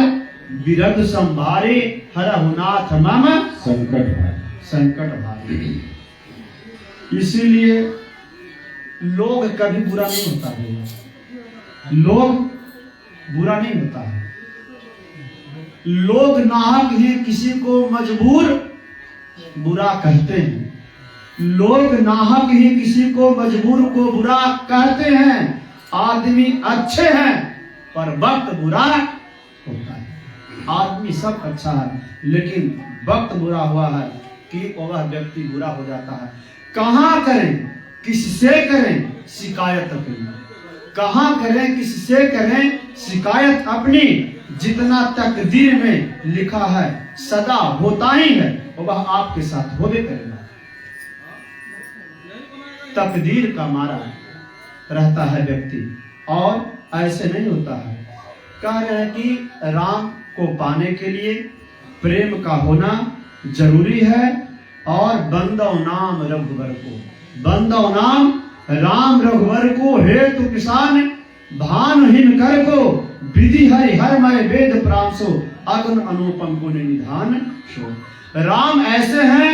विरद संभारे हरहुनाथ मम संकट भारी। इसीलिए लोग कभी बुरा नहीं होता है, लोग बुरा नहीं होता है। लोग नाहक ही किसी को मजबूर बुरा कहते हैं, लोग नाहक ही किसी को मजबूर को बुरा कहते हैं,
आदमी अच्छे हैं पर वक्त बुरा होता है। आदमी सब अच्छा है लेकिन वक्त बुरा हुआ है कि वह व्यक्ति बुरा हो जाता है। कहाँ करें, किससे करें शिकायत अपनी, कहाँ करें, किससे करें शिकायत अपनी। जितना तकदीर में लिखा है सदा होता ही है वह आपके साथ होवे करेगा। तकदीर का मारा रहता है व्यक्ति और ऐसे नहीं होता है। कह रहे हैं कि राम को पाने के लिए प्रेम का होना जरूरी है और बंदो नाम रघुवर को, बंदो नाम राम रघुवर को हेतु किसान भानहीन कर को विधि हरि हरमय वेद प्रांसो अगुण अनुपम गुण निधान शो। राम ऐसे हैं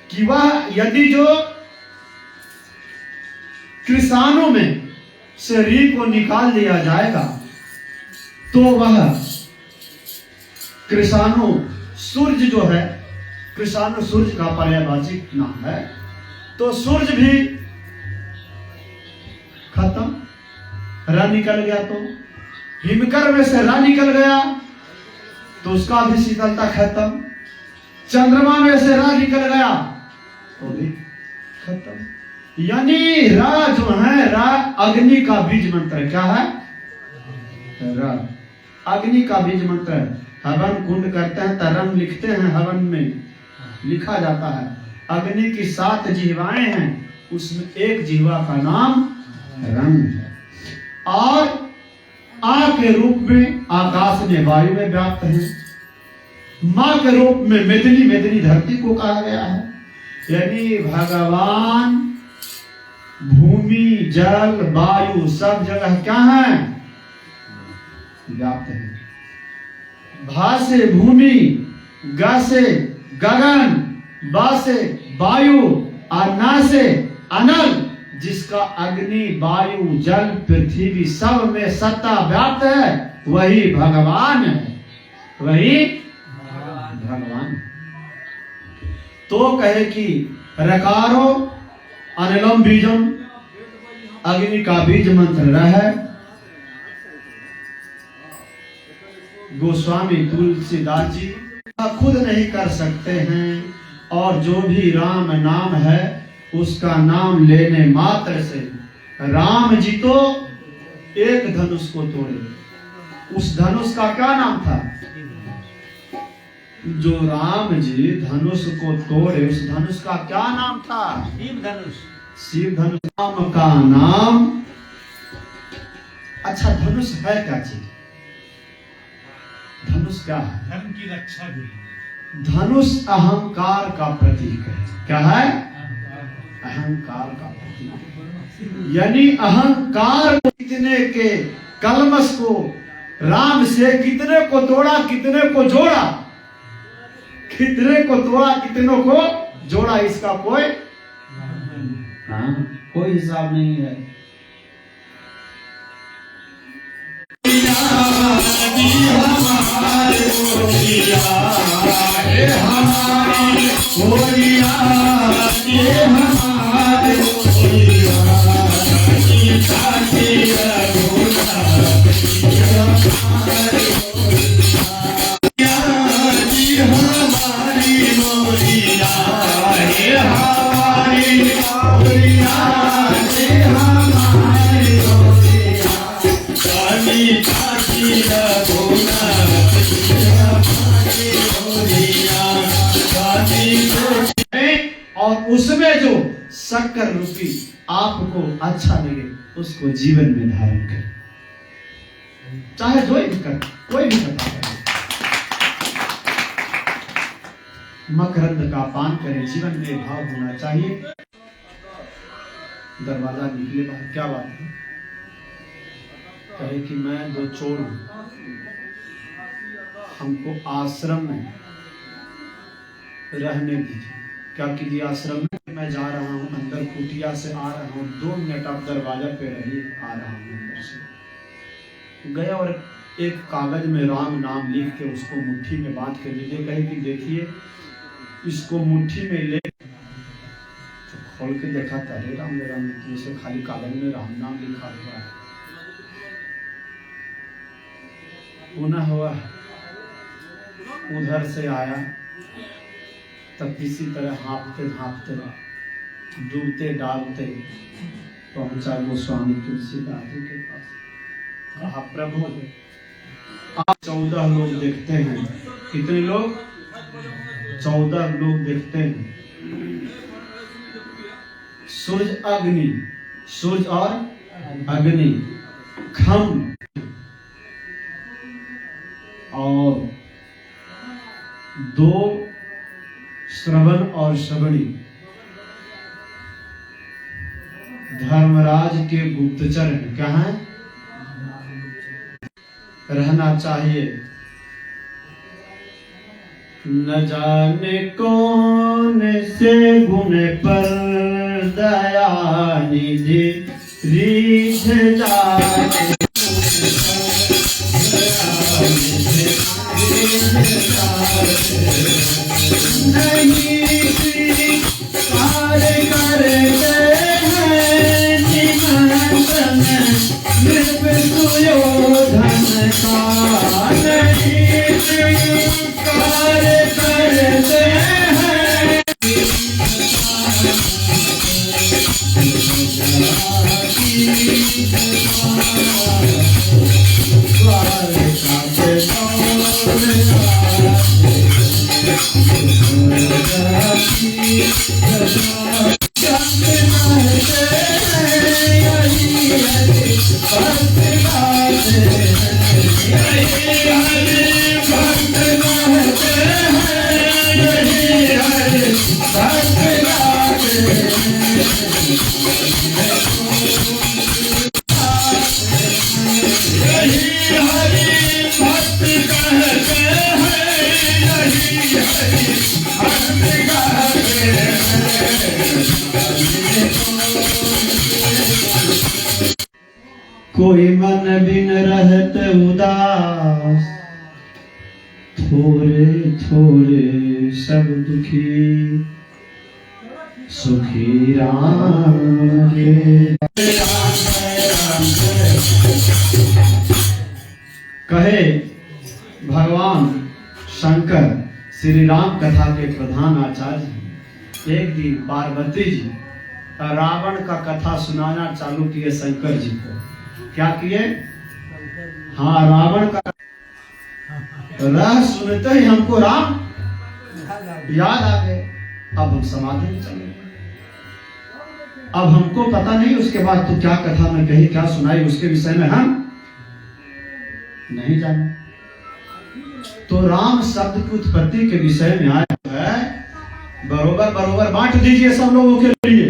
कि वह यदि जो किसानों में से री को निकाल दिया जाएगा तो वह किसानों सूर्य जो है, किसानों सूर्य का पर्यायवाची नाम है, तो सूर्य भी खत्म, रा निकल गया। तो हिमकर में से रा निकल गया तो उसका भी शीतलता खत्म। चंद्रमा में से रा निकल गया तो भी खत्म। यानी रा जो है, रा अग्नि का बीज मंत्र क्या है? रा अग्नि का बीज मंत्र। हवन कुंड करते हैं, तरंग लिखते हैं, हवन में लिखा जाता है अग्नि की 7 जिह्वाएं हैं, उसमें एक जिह्वा का नाम रंग है। और आ के रूप में आकाश में वायु में व्याप्त है, मां के रूप में मेदिनी, मेदिनी धरती को कहा गया है। यानी भगवान भूमि जल वायु सब जगह क्या है? व्याप्त है। भा से भूमि, ग से गगन, बा से वायु और ना से अनल, जिसका अग्नि वायु जल पृथ्वी सब में सत्ता व्याप्त है, वही भगवान है, वही भगवान। तो कहे कि रकारो अनिलम बीजम, अग्नि का बीज मंत्र रहे। गोस्वामी तुलसीदास जी खुद नहीं कर सकते हैं और जो भी राम नाम है उसका नाम लेने मात्र से राम जी तो एक धनुष को तोड़े। उस धनुष का क्या नाम था? जो राम जी धनुष को तोड़े उस धनुष का क्या नाम था?
शिव धनुष।
शिव धनुष राम का नाम। अच्छा, धनुष है क्या चीज? धनुष क्या है?
धर्म की रक्षा के लिए।
धनुष अहंकार का प्रतीक है। क्या है? अहंकार का प्रतीक। यानी अहंकार को कितने के कलमस को राम से कितने को तोड़ा, कितने को जोड़ा, कितने को तोड़ा, कितनों को जोड़ा, इसका कोई कोई हिसाब नहीं है। और उसमें जो शक्कर रूपी आपको अच्छा लगे उसको जीवन में धारण करें, चाहे जो भी कर, कोई भी कथा करे। मकरंद का पान करें, जीवन में भाव होना चाहिए। दरवाजा निकले बाहर, क्या बात है? कहे कि मैं 2 चोर हूं, हमको आश्रम में रहने दीजिए। क्या कीजिए? आश्रम में मैं जा रहा हूँ, अंदर कुटिया से आ रहा हूँ, 2 मिनट आप दरवाजा पे रहिए, आ रहा हूँ अंदर से। गया और एक कागज में राम नाम लिख के उसको मुट्ठी में बांध के दीजिए। कहे कि देखिए इसको मुट्ठी में ले
खोल के देखा अरे राम से खाली कागज में राम नाम लिखा हुआ है। पुनः हुआ उधर से आया तब किसी तरह हाँफते हाँफते डूबते डालते पहुंचा गोस्वामी तुलसीदास जी के पास। कहा प्रभु आप 14 लोग देखते हैं। कितने लोग? 14 लोग देखते हैं। सूर्य अग्नि, सूर्य और अग्नि, खम और 2 श्रवण और श्रवणी। धर्मराज के गुप्तचर हैं। क्या है? रहना चाहिए। न जाने कौन से गुण पर दया निधि रीझ जाए, नहीं स्वीकार करते हैं निमंत्रण दुर्योधन का, नहीं स्वीकार करते हैं कोई मन बिन रहत उदास, थोड़े थोड़े सब दुखी, सुखी राम के। कहे भगवान शंकर श्री राम कथा के प्रधान आचार्य। एक दिन पार्वती जी रावण का कथा सुनाना चालू किए शंकर जी को। क्या किए? हाँ, रावण का रह सुनते ही हमको राम याद आ गए। अब हम समाधि में चले गए। अब हमको पता नहीं उसके बाद तो क्या कथा में कही, क्या सुनाई, उसके विषय में हम नहीं जाने। तो राम शब्द की उत्पत्ति के विषय में आया है। बरोबर बरोबर बांट दीजिए सब लोगों के लिए।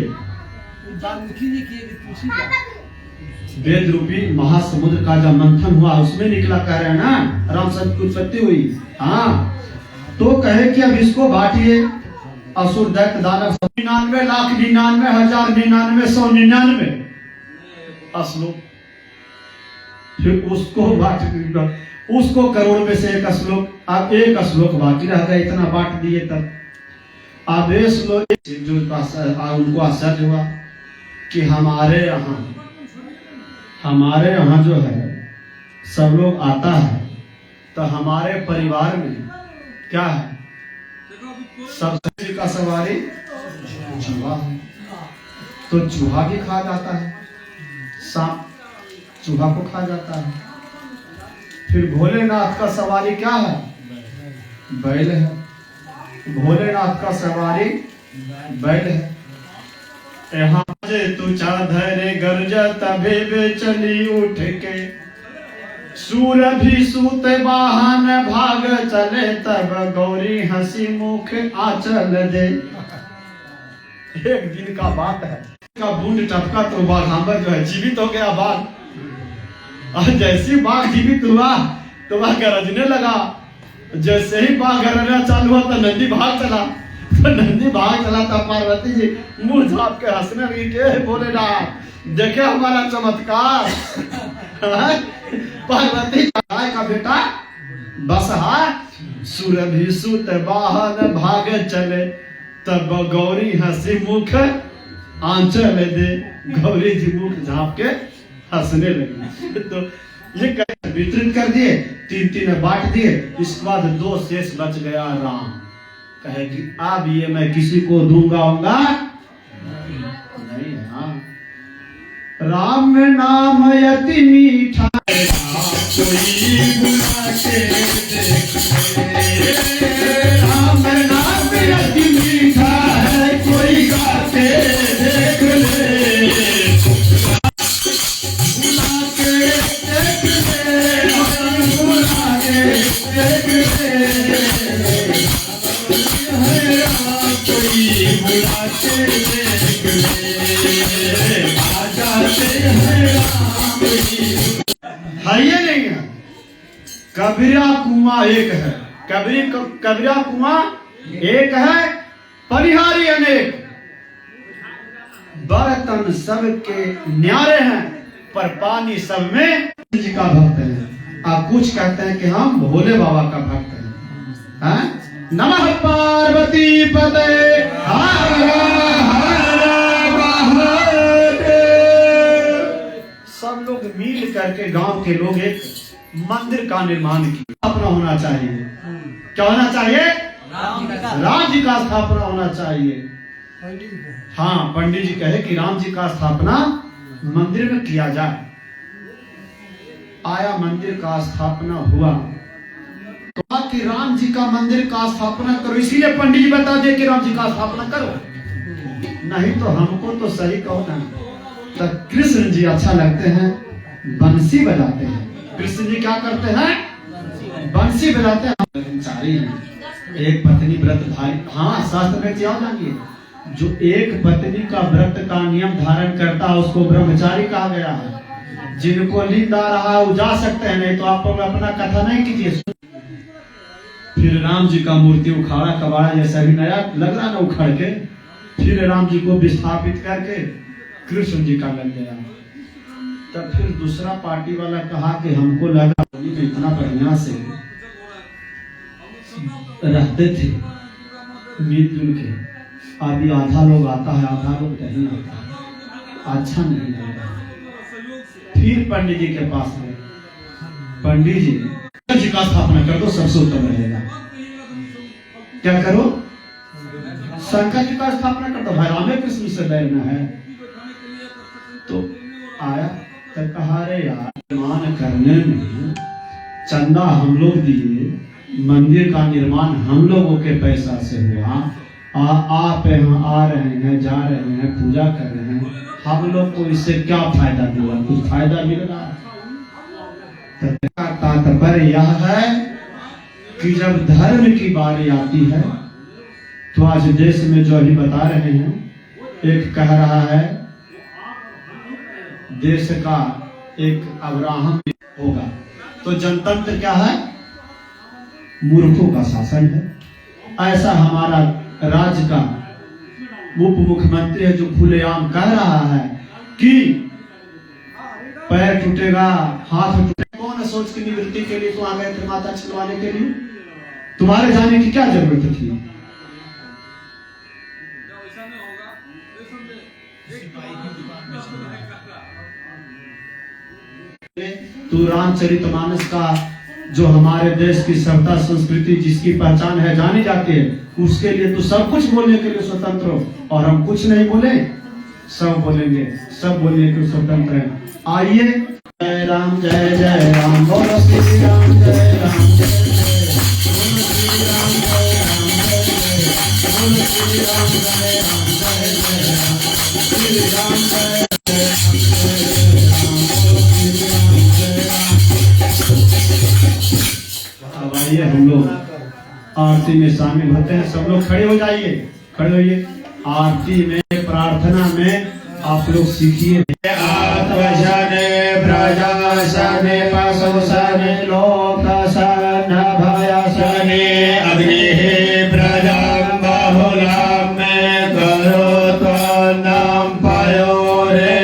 वेद रूपी महासमुद्र का जब मंथन हुआ उसमें निकला, कह रहे हैं ना, राम शब्द की उत्पत्ति हुई। हाँ, तो कहे कि अब इसको बांटिए। असुर दैत्य दानव 99,99,999,999 श्लोक। फिर उसको बांट, उसको करोड़ में से 1 श्लोक। अब 1 श्लोक बाकी रह गया। इतना बांट दिए तब आदेश लोग जो उनको आश्चर्य हुआ कि हमारे यहाँ जो है सब लोग आता है, तो हमारे परिवार में क्या है? सबसे का सवारी चूहा है। तो चूहा भी खा जाता है, सांप चूहा को खा जाता है। फिर भोलेनाथ का सवारी क्या है? बैल है। भोलेनाथ का सवारी बैल है। यहाँ जे तू चाधरे गर्ज तभी वे चली उठ के, सूर भी सूत वाहन भाग चले, तब गौरी हंसी मुख आंचल दे। एक दिन का बात है, का बूंद टपका तो बाघांबर जो है जीवित हो गया बाघ। और जैसे बाघ जीवित हुआ तो वह गरजने लगा। जैसे ही बाघ गरजना चालू हुआ तो नंदी भाग चला। तो नंदी भाग चला तब पार्वती जी मुंह झाप के हंसने लगी के बोले ना, देखे हमारा चमत्कार। पार्वती का बेटा बस है, सुरभि सुत वाहन भाग चले, तब गौरी हंसी मुख आंचल में दे गौरी जी मुख झाँप के हंसने लगी। तो ये वितरित कर दिए, 3-3 में बांट दिए। इसके बाद 2 शेष बच गया राम। कहे कि अब ये मैं किसी को दूंगा होगा नहीं। हाँ, राम नाम अति मीठा कोई बुला के देखे, राम नाम अति मीठा है कोई गा के देख ले, बुला के देख ले, बुला के देख ले, कोई बुला के देख ले, आ जाते हैं राम जी। है ये नहीं है, कबीरा कुआं एक है, कबीरा कुआं एक है, परिहारी अनेक, बर्तन सबके न्यारे हैं, पर पानी सब में जी का भक्त है। आप कुछ कहते हैं कि हम भोले बाबा का भक्त हैं, हैं? नमः पार्वती पते हर हर महादेव। सब लोग मिल करके गांव के लोग एक मंदिर का निर्माण किया। अपना होना चाहिए, क्या होना चाहिए? राम जी का स्थापना होना चाहिए। हाँ, पंडित जी कहे कि राम जी का स्थापना मंदिर में किया जाए। आया, मंदिर का स्थापना हुआ, तो कहा कि राम जी का मंदिर का स्थापना करो। इसीलिए पंडित जी बता दे कि राम जी का स्थापना करो, नहीं तो हमको तो सही कहो ना। तो कृष्ण जी अच्छा लगते हैं, बंसी बजाते हैं। कृष्ण जी क्या करते हैं? बंसी बजाते हैं। ब्रह्मचारी हैं, एक पत्नी व्रत धारी। हाँ, शास्त्र में क्या जानिए, जो एक पत्नी का व्रत का नियम धारण करता है उसको ब्रह्मचारी कहा गया है। जिनको नींद आ रहा है वो जा सकते हैं, नहीं तो आप अपना कथा नहीं कीजिए। फिर राम जी का मूर्ति उखाड़ा, कबाड़ा जैसा भी नया लग रहा ना उखाड़ के, फिर राम जी को विस्थापित करके कृष्ण जी का लग गया। तब फिर दूसरा पार्टी वाला कहा कि हमको लगा इतना बढ़िया से रहते थे मिलजुल के, अभी आधा लोग आता है आधा लोग नहीं आता है, अच्छा नहीं लग रहा। फिर पंडित जी के पास गए, पंडित जी का स्थापना कर दो, सबसे उत्तम रहेगा। क्या करो? शंकर जी का स्थापना कर दो, भाई रामे कृष्ण से बैर में है। तो आया तो कहा, रे यार, निर्माण करने में चंदा हम लोग दिए, मंदिर का निर्माण हम लोगों के पैसा से हुआ, आप यहाँ आ रहे हैं, जा रहे हैं, पूजा कर रहे हैं, हम लोग को इससे क्या फायदा मिला? कुछ फायदा मिल रहा है? तात्पर्य यह है कि जब धर्म की बारी आती है, तो आज देश में जो अभी बता रहे हैं, एक कह रहा है देश का एक अब्राहम होगा, तो जनतंत्र क्या है? मूर्खों का शासन है। ऐसा हमारा राज्य का उप मुख्यमंत्री है जो खुलेआम कह रहा है कि पैर टूटेगा, हाथ टूटेगा। कौन सोच की निवृत्ति के लिए तो आ गए थे माता छिलवाने के लिए? तुम्हारे जाने की क्या जरूरत थी? तू रामचरितमानस का जो हमारे देश की सभ्यता संस्कृति जिसकी पहचान है, जानी जाती है, उसके लिए तू सब कुछ बोलने के लिए स्वतंत्र हो, और हम कुछ नहीं बोले, सब बोलेंगे, सब बोलने के स्वतंत्र हैं। आइए, जय राम जय जय राम, बोलो श्री राम जय राम जय जय, बोलो श्री राम जय राम जय जय, बोलो श्री राम जय राम जय जय, श्री राम जय अब आइए हम लोग आरती में शामिल होते हैं। सब लोग खड़े हो जाइए, खड़े होइए। आरती में, प्रार्थना में आप लोग सीखिए। आत्मजने प्रजासने पशुसने लोकसने भयसने अग्निः प्रजां बहुलां मे करोतु नाम पयोरे।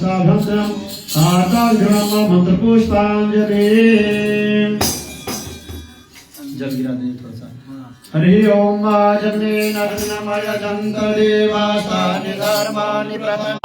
नमस्ताभ्यंसनम आकाशग्राम मंत्र पुष्पांजलि। जल गिरा दें थोड़ा सा। हरि ओम जन्मे नरनमय दंत देवास्तानि धर्मानि प्रथम